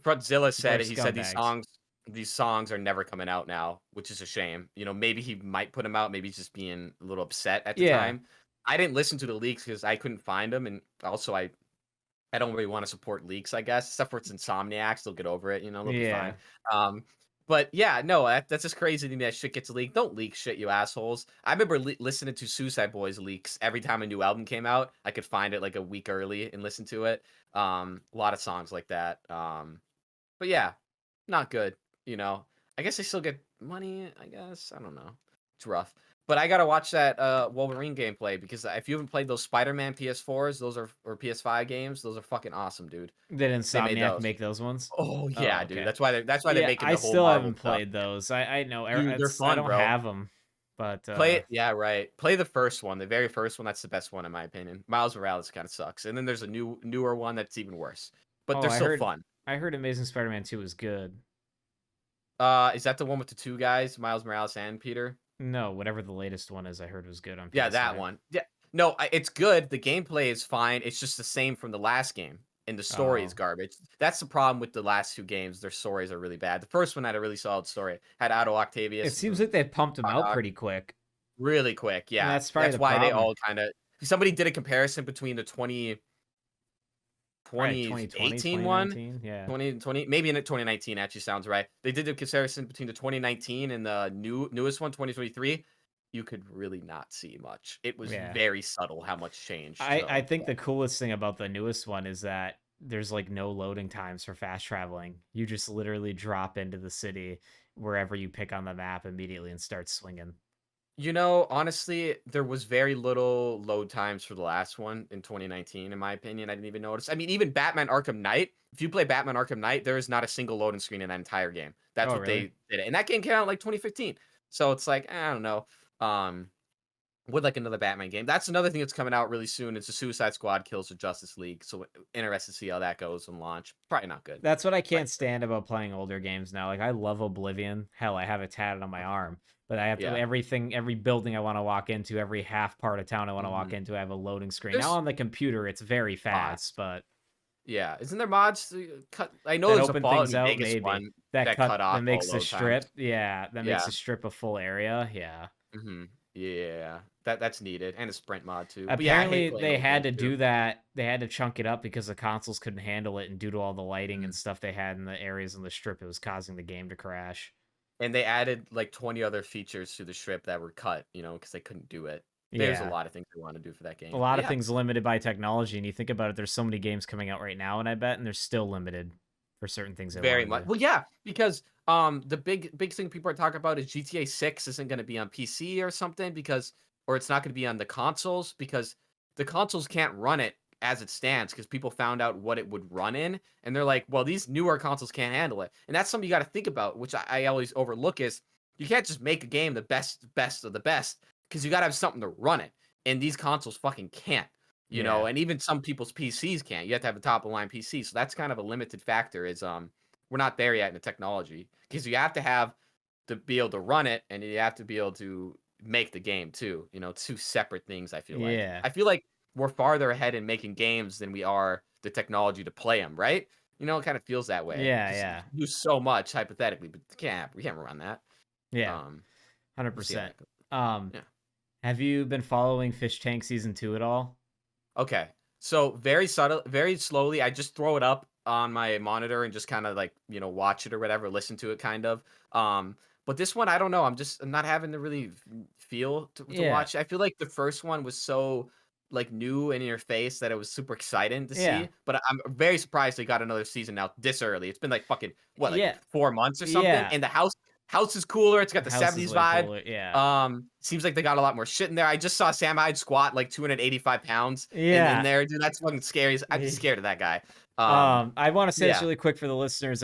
Frontzilla People are said, he said scumbags. these songs are never coming out now, which is a shame. Maybe he might put them out. Maybe he's just being a little upset at the Yeah, time. I didn't listen to the leaks because I couldn't find them, and also I don't really want to support leaks. I guess except for it's Insomniacs, they'll get over it. They'll be fine. yeah. Um, but yeah, no, that's just crazy to me that shit gets leaked. Don't leak shit, you assholes. I remember listening to Suicide Boys leaks every time a new album came out. I could find it like a week early and listen to it. A lot of songs like that. But yeah, not good, you know. I guess they still get money, I guess. I don't know. It's rough. But I gotta watch that Wolverine gameplay because if you haven't played those Spider-Man PS4s, those are or PS5 games, those are fucking awesome, dude. Did They made Insomniac those. make those ones? Oh Oh, yeah, dude. okay. That's why they're Yeah, making I the whole still Marvel haven't stuff. played those. I know Dude, they're I fun, don't bro. have them, but Play it. Yeah, right. Play the first one, the very first one. That's the best one in my opinion. Miles Morales kind of sucks, and then there's a newer one that's even worse. But oh, they're still fun. I heard Amazing Spider-Man 2 was good. Is that the one with the two guys, Miles Morales and Peter? No, whatever the latest one is, I heard was good on Yeah, that PS5. one. Yeah. No, it's good. The gameplay is fine. It's just the same from the last game, and the story is Oh, garbage. That's the problem with the last two games. Their stories are really bad. The first one had a really solid story. Had Otto it Octavius, seems like they pumped them hot out dog, pretty quick, really quick. and Yeah, that's probably that's the why they problem. all kind of. Somebody did a comparison between the Probably 2020, 2018 one, 2019. Yeah, 2020, maybe in 2019 actually sounds right. They did the comparison between the 2019 and the newest one, 2023. You could really not see much. It was yeah. very subtle how much changed. I So think the coolest thing about the newest one is that there's like no loading times for fast traveling. You just literally drop into the city wherever you pick on the map immediately and start swinging. honestly, there was very little load times for the last one in 2019, in my opinion. I didn't even notice. I mean, even Batman Arkham Knight, if you play Batman Arkham Knight, there is not a single loading screen in that entire game. That's Oh, what really? they did. And that game came out in like 2015. So it's like, I don't know. Um, would like another Batman game. That's another thing that's coming out really soon. It's the Suicide Squad kills the Justice League. So interested to see how that goes and launch. Probably not good. That's what I But can't stand about playing older games now. Like I love Oblivion. Hell, I have it tatted on my arm. But I have to yeah. every building I want to walk into, every half part of town I want to walk Hmm. into, I have a loading screen. Now There's on the computer, it's very mods. fast, but Yeah. Isn't there mods to cut? I know that there's a open things Fallout New out, Vegas maybe. one That that cut cut that off all makes the load times. strip, yeah, that makes Yeah. the strip a full area. Yeah. Hmm. Yeah. That's needed. And a sprint mod too. But yeah, I hate Apparently playing they old had games to too. do that. They had to chunk it up because the consoles couldn't handle it, and due to all the lighting and Mhm. stuff they had in the areas on the strip, it was causing the game to crash. And they added like 20 other features to the strip that were cut, because they couldn't do it. There's a Yeah. lot of things they want to do for that A game. lot But of yeah, things limited by technology, and you think about it, there's so many games coming out right now, and I bet, and they're still limited for certain things they want very to much. do. Well, yeah, because the big thing people are talking about is GTA 6 isn't going to be on PC or something or it's not going to be on the consoles because the consoles can't run it as it stands because people found out what it would run in and they're like, well, these newer consoles can't handle it. And that's something you got to think about, which I always overlook is you can't just make a game the best of the best because you got to have something to run it. And these consoles fucking can't. Yeah. And even some people's PCs can't. You have to have a top of the line PC. So that's kind of a limited factor is we're not there yet in the technology because you have to have to be able to run it and you have to be able to make the game too. Two separate things. I feel like. Yeah. I feel like we're farther ahead in making games than we are the technology to play them. Right? It kind of feels that way Yeah, because you yeah. can do so much hypothetically, but we can't run that. Yeah. Um, we'll see how 100%. that goes. Um, Yeah. Have you been following Fishtank season 2 at all? Okay. So very subtle, very slowly, I just throw it up on my monitor and just kind of like, watch it or whatever, listen to it kind of. But this one, I don't know. I'm not having the really feel to Yeah. watch. I feel like the first one was so like new and in your face that it was super exciting to Yeah. see. But I'm very surprised they got another season now this early. It's been like fucking what, like Yeah. 4 months or something. Yeah. And the house is cooler. It's got The the house is 70s way vibe. cooler. Yeah. Seems like they got a lot more shit in there. I just saw Sam Hyde squat like 285 pounds in Yeah. there, dude. That's fucking scary. I'd be scared of that guy. I want to say this Yeah, really quick for the listeners.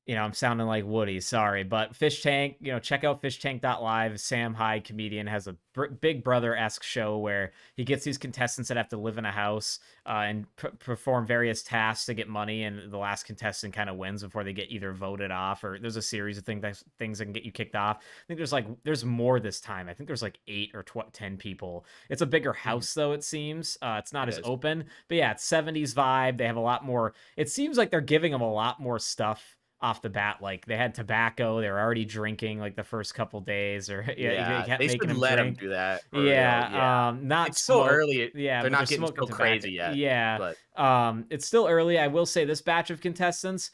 I'm sounding like Woody, sorry, but Fish Tank, check out fishtank.live. Sam Hyde, comedian, has a Big Brother-esque show where he gets these contestants that have to live in a house and perform various tasks to get money, and the last contestant kind of wins before they get either voted off, or there's a series of things that can get you kicked off. I think there's more this time. I think there's like 8 or 10 people. It's a bigger house though, it seems. It's not it as is. open, but yeah, it's 70s vibe. They have a lot more. It seems like they're giving them a lot more stuff off the bat. Like they had tobacco, they were already drinking like the first couple days, or yeah, they Yeah, kept they making should them let him drink. do that for real. Yeah, Yeah, not it's still smoke. early. Yeah, They're but they're not getting smoking so tobacco. crazy yet. Yeah. But It's still early. I will say this batch of contestants,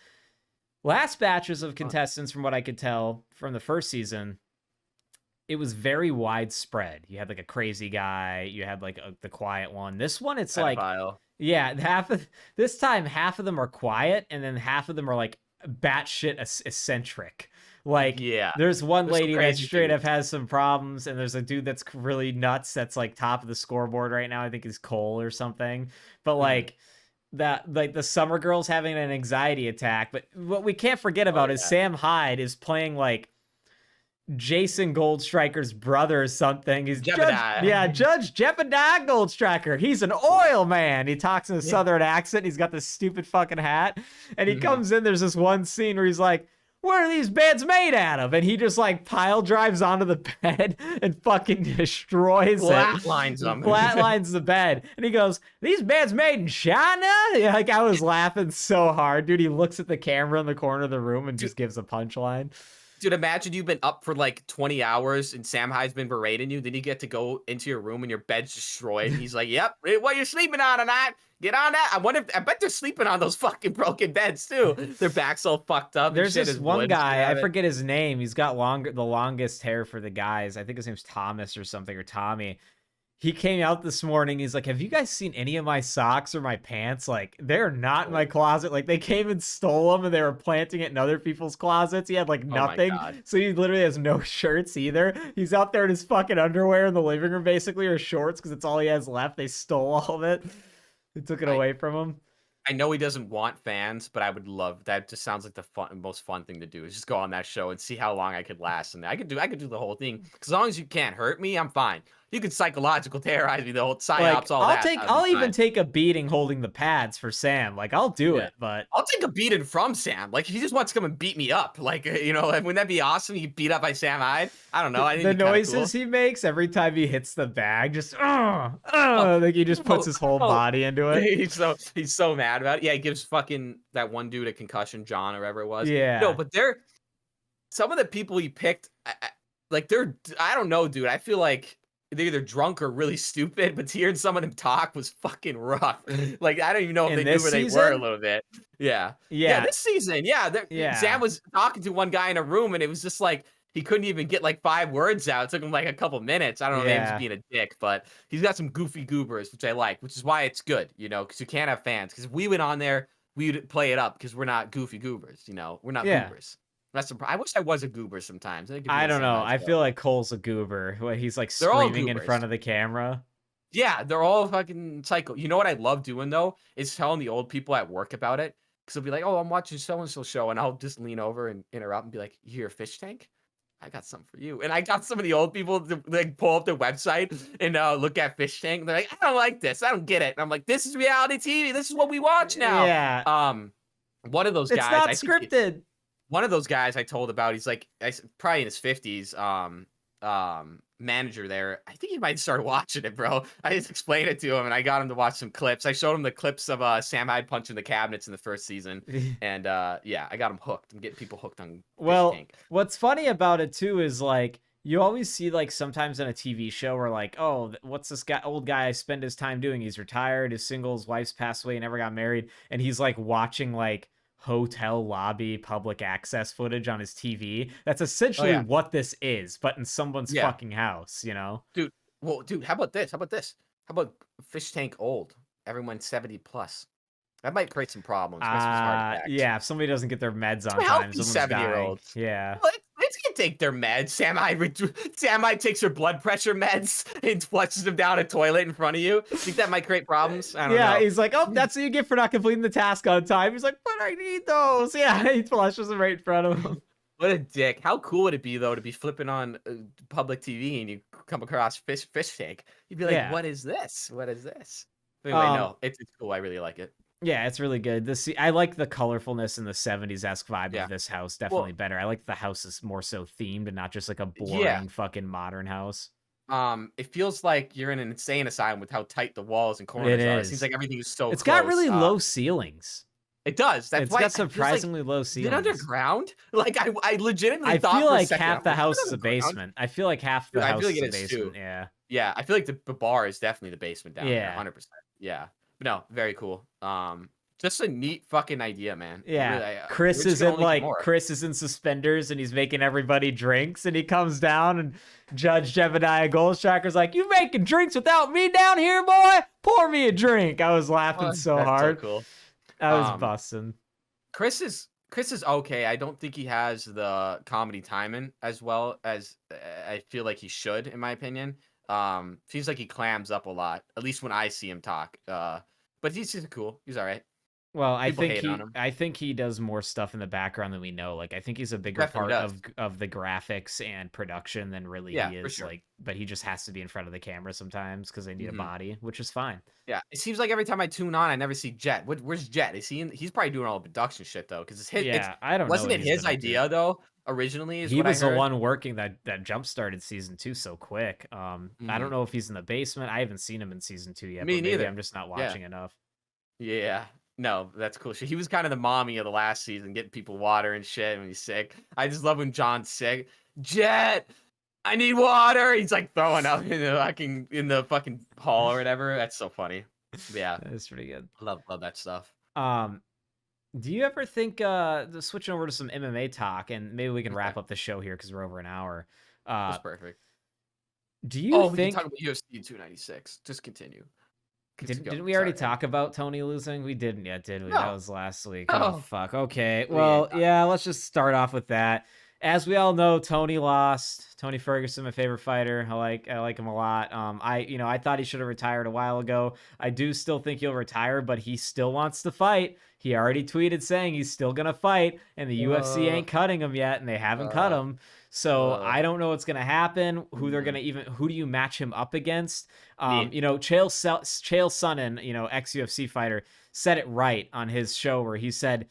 last batches of uh, contestants, from what I could tell from the first season, it was very widespread. You had like a crazy guy, you had like the quiet one. This one, it's like, pedophile. yeah, this time half of them are quiet, and then half of them are like batshit eccentric. Like Yeah, there's one there's some lady that crazy straight up dudes. has some problems, and there's a dude that's really nuts that's like top of the scoreboard right now. I think is Cole or something. But Mhm. like the summer girl's having an anxiety attack. But what we can't forget Oh about is yeah, Sam Hyde is playing like Jason Goldstriker's brother or something. He's Jebediah. Judge Jebediah Goldstriker. He's an oil man. He talks in a Yeah. southern accent. He's got this stupid fucking hat. And he Mhm. comes in, there's this one scene where he's like, what are these beds made out of? And he just like pile drives onto the bed and fucking destroys it. Flatlines them. Flatlines the bed. And he goes, these beds made in China? Yeah, like I was laughing so hard, dude. He looks at the camera in the corner of the room and just gives a punchline. Dude, imagine you've been up for like 20 hours and Sam Hyde's been berating you. Then you get to go into your room and your bed's destroyed. And he's like, yep, what you're sleeping on tonight? Get on that. I bet they're sleeping on those fucking broken beds too. Their back's all fucked up. There's and shit this is one wood and shit guy, out I of it. forget his name. He's got the longest hair for the guys. I think his name's Thomas or something, or Tommy. He came out this morning. He's like, have you guys seen any of my socks or my pants? Like, they're not in my closet. Like, they came and stole them and they were planting it in other people's closets. He had like Oh my nothing. God. So he literally has no shirts either. He's out there in his fucking underwear in the living room, basically, or shorts, because it's all he has left. They stole all of it. They took it I, away from him. I know he doesn't want fans, but I would love that. Just sounds like the most fun thing to do is just go on that show and see how long I could last. And I could do the whole thing. 'Cause as long as you can't hurt me, I'm fine. You can psychological terrorize me, the whole psyops, Like, all that. I'll even take a beating holding the pads for Sam. Like, I'll do Yeah. it, but I'll take a beating from Sam. Like, if he just wants to come and beat me up, like, like, wouldn't that be awesome? You get beat up by Sam Hyde? I don't know. I think the it'd be kinda noises cool. he makes every time he hits the bag, just like he just puts his whole body into it. He's so mad about it. Yeah, he gives fucking that one dude a concussion, John or whatever it was. No, Yeah. but some of the people he picked, I don't know, dude. I feel like they're either drunk or really stupid, but hearing some of them talk was fucking rough. Like, I don't even know if In they knew this where they were a season? little bit. Yeah. Yeah, Yeah. this season. Yeah. Yeah. Sam was talking to one guy in a room and it was just like he couldn't even get like 5 words out. It took him like a couple minutes. I don't know, maybe he's Yeah. being a dick, but he's got some goofy goobers, which I like, which is why it's good, because you can't have fans. Because if we went on there, we'd play it up because we're not goofy goobers, we're not Yeah. goobers. I wish I was a goober sometimes. I think it'd be I a don't know. Sam I Hyde feel show. like Cole's a goober. He's like They're all screaming in goobers. front of the camera. Yeah, they're all fucking psycho. You know what I love doing though is telling the old people at work about it. Because they'll be like, "Oh, I'm watching so and so show," and I'll just lean over and interrupt and be like, "You hear a fish tank? I got something for you." And I got some of the old people to like pull up their website and look at Fish Tank. They're like, "I don't like this. I don't get it." And I'm like, "This is reality TV. This is what we watch now." Yeah. One of those It's guys, not I think scripted. one of those guys I told about, he's like, probably in his 50s, manager there. I think he might start watching it, bro. I just explained it to him and I got him to watch some clips. I showed him the clips of Sam Hyde punching the cabinets in the first season. And yeah, I got him hooked. I'm getting people hooked on Fish Well, Tank. what's funny about it too is like You always see like sometimes in a TV show where like, oh, what's this guy, old guy spend his time doing? He's retired, his single, his wife's passed away, never got married, and he's like watching like hotel lobby public access footage on his TV. That's Oh essentially yeah, what this is, but in someone's yeah, fucking house, you know? dude. Well, dude, how about this? How about this? How about Fishtank old? Everyone's 70 plus. That might create some problems, especially with heart attacks. Yeah, if somebody doesn't get their meds Some on time, healthy someone's dying. 70-year-olds. Yeah. Let's can take their meds. Samai takes her blood pressure meds and flushes them down a toilet in front of you. Think that might create problems? I don't Yeah, know. he's like, oh, that's what you get for not completing the task on time. He's like, but I need those. Yeah, he flushes them right in front of him. What a dick. How cool would it be, though, to be flipping on public TV and you come across Fishtank? You'd be like, Yeah. what is this? What is this? But anyway, no, it's cool. I really like it. Yeah, it's really good. I like the colorfulness and the 70s-esque vibe Yeah. of this house Well, definitely better. I like the house is more so themed and not just like a boring fucking modern house. it feels like you're in an insane asylum with how tight the walls and It corners are. It seems is. like everything is so It's close. got really low ceilings. It does. That's It's why got it feels like, surprisingly low is it ceilings. underground? Like I legitimately I thought feel for a like second, half the is it house is a underground? basement. I feel like half the Dude, I house feel like is a it is basement. too. Yeah. Yeah, I feel like the bar is definitely the basement down there, Yeah. 100%. Yeah. But no, very cool. Just a neat fucking idea, man. Yeah. Really, Chris wish is there in only like more. Chris is in suspenders and he's making everybody drinks and he comes down and Judge Jebediah Goldstracker's like, you making drinks without me down here, boy? Pour me a drink. I was laughing so That's hard. so cool. I was busting. Chris is okay. I don't think he has the comedy timing as well as I feel like he should, in my opinion. Seems like he clams up a lot, at least when I see him talk. But he's cool. He's all right. Well, People hate on him. I think he does more stuff in the background than we know. Like I think he's a bigger Definitely part does. of the graphics and production than really Yeah, he for is. sure. Like, but he just has to be in front of the camera sometimes because they need a Mhm. body, which is fine. Yeah, it seems like every time I tune on, I never see Jet. Where's Jet? Is he? He's probably doing all the production shit though, because it's his. Yeah, I don't know. Wasn't what it he's his been up to. idea though? Originally, is He what was I the heard. one working that jump started season 2 so quick. I Mhm. don't know if he's in the basement. I haven't seen him in season 2 yet. Me but maybe neither. I'm just not Yeah. watching enough. Yeah. No, that's cool. He was kind of the mommy of the last season, getting people water and shit when he's sick. I just love when John's sick. Jet, I need water. He's like throwing up in the fucking hall or whatever. That's so funny. Yeah, That's pretty good. love that stuff. Do you ever think switching over to some MMA talk and maybe we can wrap up the show here because we're over an hour. That's perfect. Do you We can think talk about UFC 296. Just continue. didn't we already talk about Tony losing? We didn't yet, did we? No. That was last week. No. Oh fuck. Okay. We Well, ain't yeah, let's just start off with that. As we all know, Tony lost. Tony Ferguson, my favorite fighter. I like him a lot. I thought he should have retired a while ago. I do still think he'll retire, but he still wants to fight. He already tweeted saying he's still gonna fight, and the UFC ain't cutting him yet, and they haven't cut him. So I don't know what's gonna happen. Who they're gonna who do you match him up against? Chael Sonnen, ex UFC fighter, said it right on his show where he said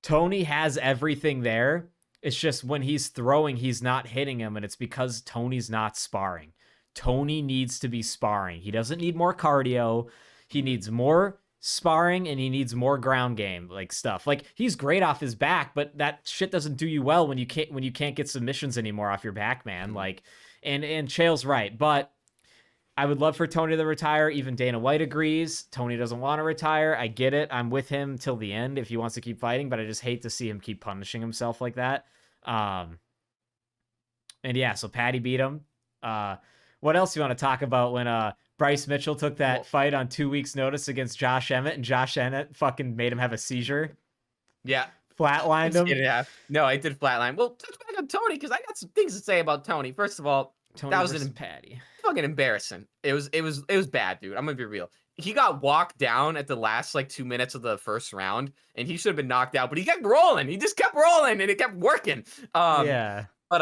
Tony has everything there. It's just when he's throwing, he's not hitting him, and it's because Tony's not sparring. Tony needs to be sparring. He doesn't need more cardio. He needs more sparring, and he needs more ground game, like stuff. Like he's great off his back, but that shit doesn't do you well when you can't get submissions anymore off your back, man. Like, and Chael's right, but I would love for Tony to retire. Even Dana White agrees. Tony doesn't want to retire. I get it. I'm with him till the end if he wants to keep fighting, but I just hate to see him keep punishing himself like that. And yeah, so Patty beat him. What else do you want to talk about when Bryce Mitchell took that fight on 2 weeks' notice against Josh Emmett, and Josh Emmett fucking made him have a seizure? Yeah. Flatlined him? Yeah. No, I did flatline. Well, touch back on Tony, because I got some things to say about Tony. First of all, Tony that was versus Patty. Fucking embarrassing. It was bad, dude. I'm gonna be real. He got walked down at the last 2 minutes of the first round, and he should have been knocked out, but he kept rolling. He just kept rolling, and it kept working. Yeah. But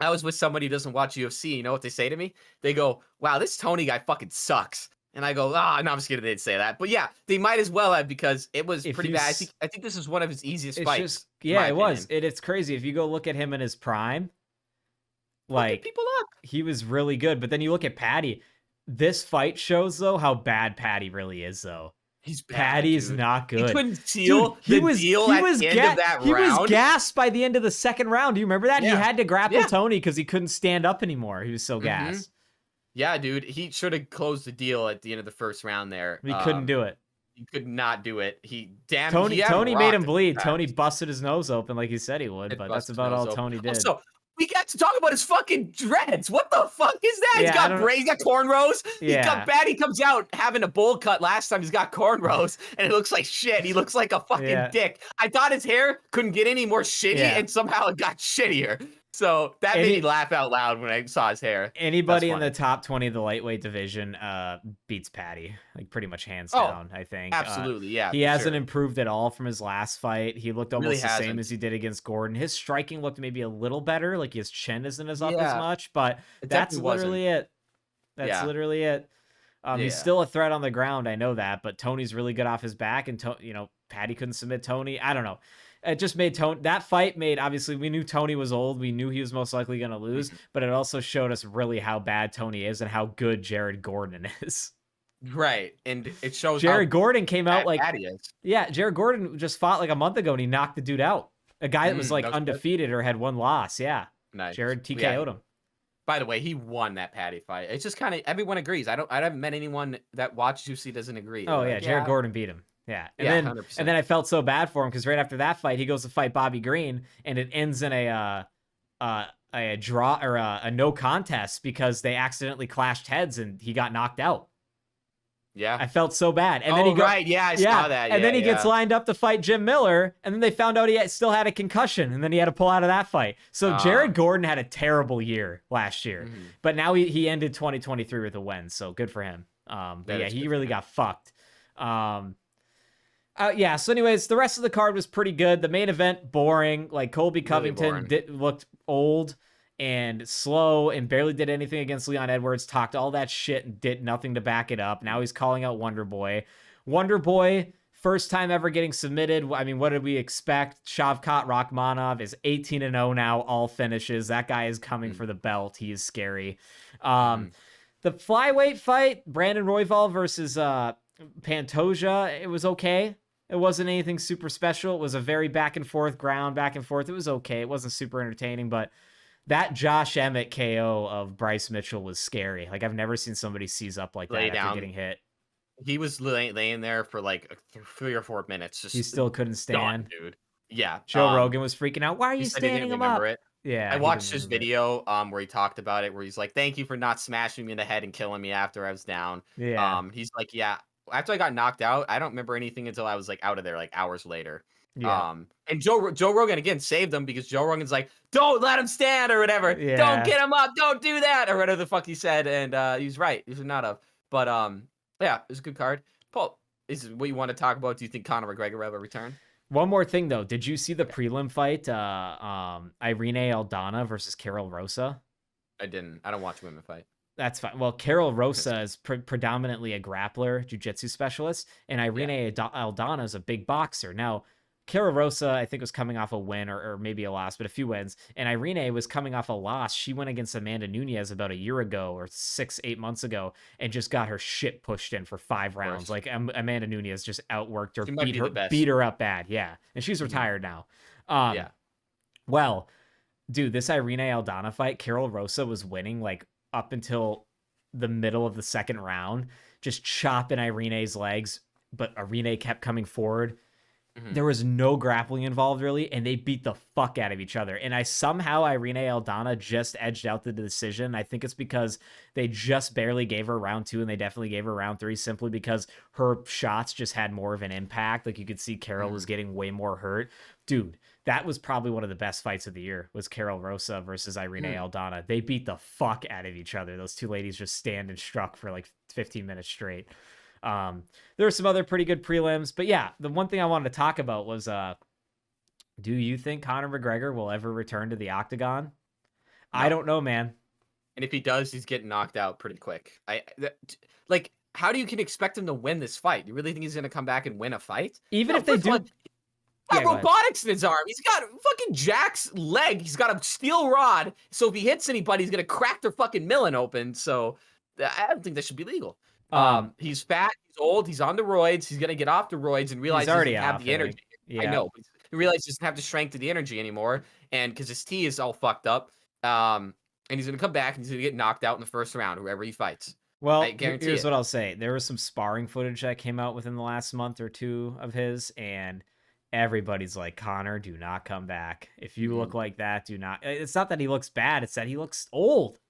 I was with somebody who doesn't watch UFC. You know what they say to me? They go, "Wow, this Tony guy fucking sucks." And I go, no, I'm just kidding. They'd say that. But yeah, they might as well have, because it was pretty bad. I think this is one of his easiest fights. It was. It's crazy. If you go look at him in his prime, like, people up. He was really good. But then you look at Patty. This fight shows, though, how bad Patty really is, though. He's bad, Patty's dude. not He good. couldn't Dude, seal the deal at the end of that he was round. gassed by the end of the second round. Do you remember that? He Yeah. had to grapple Yeah. Tony because he couldn't stand up anymore. He was so Mhm. gassed. Yeah, dude. He should have closed the deal at the end of the first round there. He couldn't do it. He could not do it. He had Tony made him rocked bleed. fast. Tony busted his nose open like he said he would, It but that's busted his about nose all open. Tony did. Also, we got to talk about his fucking dreads. What the fuck is that? Yeah, He's got braids, he's got cornrows. He Yeah. got bad. He comes out having a bowl cut last time. He's got cornrows, and it looks like shit. He looks like a fucking Yeah. dick. I thought his hair couldn't get any more shitty, Yeah. and somehow it got shittier. So that made me laugh out loud when I saw his hair. Anybody in the top 20 of the lightweight division beats Patty, like pretty much hands down, I think. Absolutely, yeah. He hasn't improved at all from his last fight. He looked almost Really the same hasn't. as he did against Gordon. His striking looked maybe a little better, like his chin isn't as up as Yeah. much, but It that's definitely literally it. That's Yeah. literally it. He's Yeah. still a threat on the ground, I know that, but Tony's really good off his back, and Patty couldn't submit Tony. I don't know. It just made that fight obviously we knew Tony was old. We knew he was most likely going to lose, but it also showed us really how bad Tony is and how good Jared Gordon is. Right. And it shows Jared Gordon came out like, Patty is. yeah, Jared Gordon just fought like a month ago and he knocked the dude out. A guy that was like that was good. undefeated or had one loss. Yeah. Nice. Jared TKO'd him. By the way, he won that Patty fight. It's just kind of everyone agrees. I haven't met anyone that watches UFC doesn't agree. Oh They're yeah, like, Jared Gordon beat him. Yeah. And Yeah, then 100%. and then I felt so bad for him because right after that fight, he goes to fight Bobby Green and it ends in a draw or a no contest because they accidentally clashed heads and he got knocked out. Yeah. I felt so bad. And then I saw that. And then he gets yeah. lined up to fight Jim Miller, and then they found out he still had a concussion, and then he had to pull out of that fight. So Jared Gordon had a terrible year last year, but now he ended 2023 with a win, so good for him. But yeah, he really got fucked. So anyways, the rest of the card was pretty good. The main event, boring. Like Colby Covington looked old and slow and barely did anything against Leon Edwards, talked all that shit and did nothing to back it up. Now he's calling out Wonder Boy. Wonder Boy, first time ever getting submitted. I mean, what did we expect? Shavkat Rakhmonov is 18-0 now, all finishes. That guy is coming for the belt. He is scary. The flyweight fight, Brandon Royval versus Pantoja, it was okay. It wasn't anything super special. It was a very back and forth. It was okay. It wasn't super entertaining, but that Josh Emmett KO of Bryce Mitchell was scary. Like I've never seen somebody seize up like that after getting hit. He was laying there for like 3 or 4 minutes. Just he still couldn't stand, dude. Yeah. Joe Rogan was freaking out. Why are you he said he standing didn't him up? remember it. Yeah, I watched his video where he talked about it, where he's like, "Thank you for not smashing me in the head and killing me after I was down." Yeah. He's like, "Yeah, after I got knocked out, I don't remember anything until I was like out of there, like hours later." Yeah. And Joe Rogan again saved him because Joe Rogan's like, "Don't let him stand" or whatever. Yeah. "Don't get him up. Don't do that," or whatever the fuck he said. And he's right. He should not have. But yeah, it was a good card. Paul, is what you want to talk about? Do you think Conor McGregor will ever return? One more thing though, did you see the prelim fight? Irene Aldana versus Carol Rosa. I didn't. I don't watch women fight. That's fine. Well, Carol Rosa is predominantly a grappler, jiu-jitsu specialist, and Irene Aldana is a big boxer. Now, Carol Rosa, I think, was coming off a win or maybe a loss, but a few wins. And Irene was coming off a loss. She went against Amanda Nunes about a year ago or 6-8 months ago and just got her shit pushed in for 5 rounds. Like Amanda Nunes just outworked her, beat her up bad. Yeah. And she's retired now. Well, dude, this Irene Aldana fight, Carol Rosa was winning like up until the middle of the second round, just chopping Irene's legs, but Irene kept coming forward. There was no grappling involved really, and they beat the fuck out of each other. And somehow Irene Aldana just edged out the decision. I think it's because they just barely gave her round 2, and they definitely gave her round 3 simply because her shots just had more of an impact. Like you could see Carol was getting way more hurt. Dude, that was probably one of the best fights of the year, was Carol Rosa versus Irene Aldana. They beat the fuck out of each other. Those two ladies just stand and struck for like 15 minutes straight. There were some other pretty good prelims, but yeah, the one thing I wanted to talk about was, do you think Conor McGregor will ever return to the octagon? No. I don't know, man. And if he does, he's getting knocked out pretty quick. How do you can expect him to win this fight? You really think he's going to come back and win a fight? Even if they do, he's got robotics in his arm. He's got fucking Jack's leg. He's got a steel rod. So if he hits anybody, he's going to crack their fucking milling open. So I don't think that should be legal. He's fat, he's old, he's on the roids, he's gonna get off the roids and realize He's he doesn't already have off, the I energy. think. I Yeah. know, but he realizes he doesn't have the strength or the energy anymore, and because his T is all fucked up. And he's gonna come back and he's gonna get knocked out in the first round, whoever he fights. I Well, guarantee here's it. what I'll say. There was some sparring footage that came out within the last month or two of his, and everybody's like, Conor, do not come back. If you look like that, do not. It's not that he looks bad, it's that he looks old.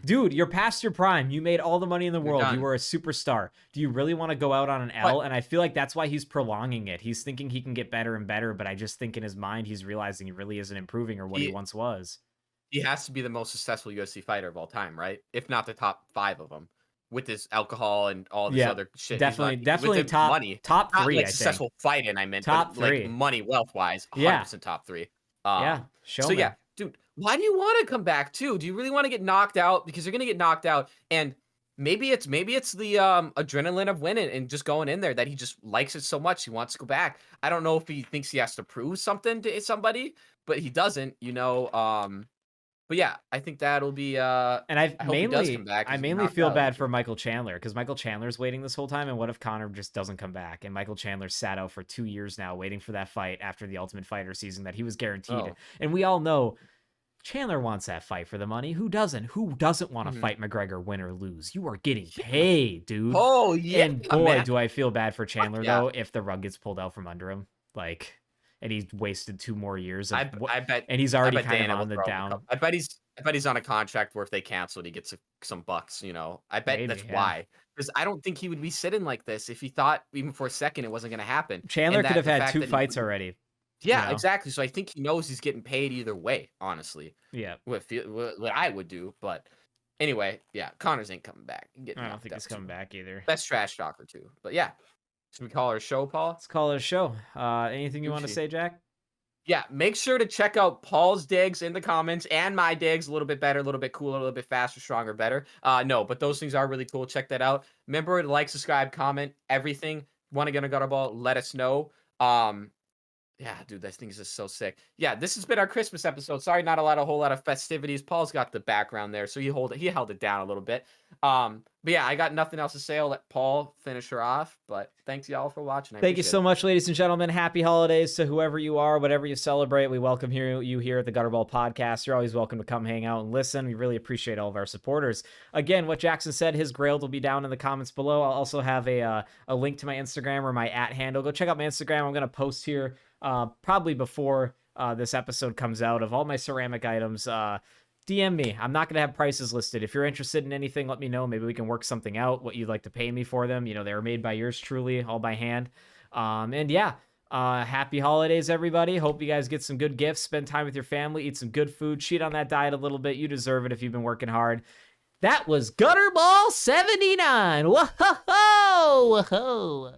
Dude, you're past your prime. You made all the money in the world. You done. were a superstar. Do you really want to go out on an L? And I feel like that's why he's prolonging it. He's thinking he can get better and better, but I just think in his mind he's realizing he really isn't improving or what he once was. He has to be the most successful UFC fighter of all time, right? If not the top 5 of them, with his alcohol and all this other shit. Definitely, with definitely the top money, top not 3. like I successful think fighting. I meant top but 3, like money, wealth wise, 100% top 3. Yeah, so yeah, dude, why do you want to come back too? Do you really want to get knocked out? Because you're gonna get knocked out, and maybe it's the adrenaline of winning and just going in there that he just likes it so much he wants to go back. I don't know if he thinks he has to prove something to somebody, but he doesn't, you know. But yeah, I think that'll be and I hope he does mainly come back. I 'cause he's mainly knocked feel out. bad for Michael Chandler because Michael Chandler's waiting this whole time, and what if Conor just doesn't come back? And Michael Chandler sat out for 2 years now waiting for that fight after the Ultimate Fighter season that he was guaranteed. Oh. And we all know Chandler wants that fight for the money. Who doesn't? Who doesn't want to fight McGregor, win or lose? You are getting paid, dude. Oh yeah, And boy, man. do I feel bad for Chandler yeah. though if the rug gets pulled out from under him. Like, and he's wasted 2 more years. I bet, and he's already I bet kind Dana of on will the throw him a down. couple- I bet he's on a contract where if they cancel it, he gets some bucks. You know, I bet Maybe, that's yeah. why. Because I don't think he would be sitting like this if he thought even for a second it wasn't going to happen. Chandler And could have the had fact 2 that he fights wouldn't- already. Yeah, you know? exactly. So I think he knows he's getting paid either way. Honestly, Yeah. what I would do, but anyway, yeah, Connor's ain't coming back. I don't think he's coming back either. Best trash talker too, but yeah. Should we call our show, Paul? Let's call it a show. Anything you want to Gucci. say, Jack? Yeah, make sure to check out Paul's digs in the comments and my digs. A little bit better, a little bit cooler, a little bit faster, stronger, better. No, but those things are really cool. Check that out. Remember to like, subscribe, comment, everything. Want to get a Gutterball? Let us know. Yeah, dude, this thing is just so sick. Yeah, this has been our Christmas episode. Sorry, not a whole lot of festivities. Paul's got the background there, so he held it down a little bit. But yeah, I got nothing else to say. I'll let Paul finish her off. But thanks y'all for watching. Thank you so much, ladies and gentlemen. Happy holidays to whoever you are, whatever you celebrate. We welcome you here at the Gutterball Podcast. You're always welcome to come hang out and listen. We really appreciate all of our supporters. Again, what Jackson said, his grailed will be down in the comments below. I'll also have a link to my Instagram or my @handle. Go check out my Instagram. I'm going to post here probably before this episode comes out of all my ceramic items. DM me. I'm not going to have prices listed. If you're interested in anything, let me know. Maybe we can work something out, what you'd like to pay me for them. You know, they were made by yours truly, all by hand. And yeah, happy holidays, everybody. Hope you guys get some good gifts, spend time with your family, eat some good food, cheat on that diet a little bit. You deserve it if you've been working hard. That was Gutterball 79. Whoa! Whoa!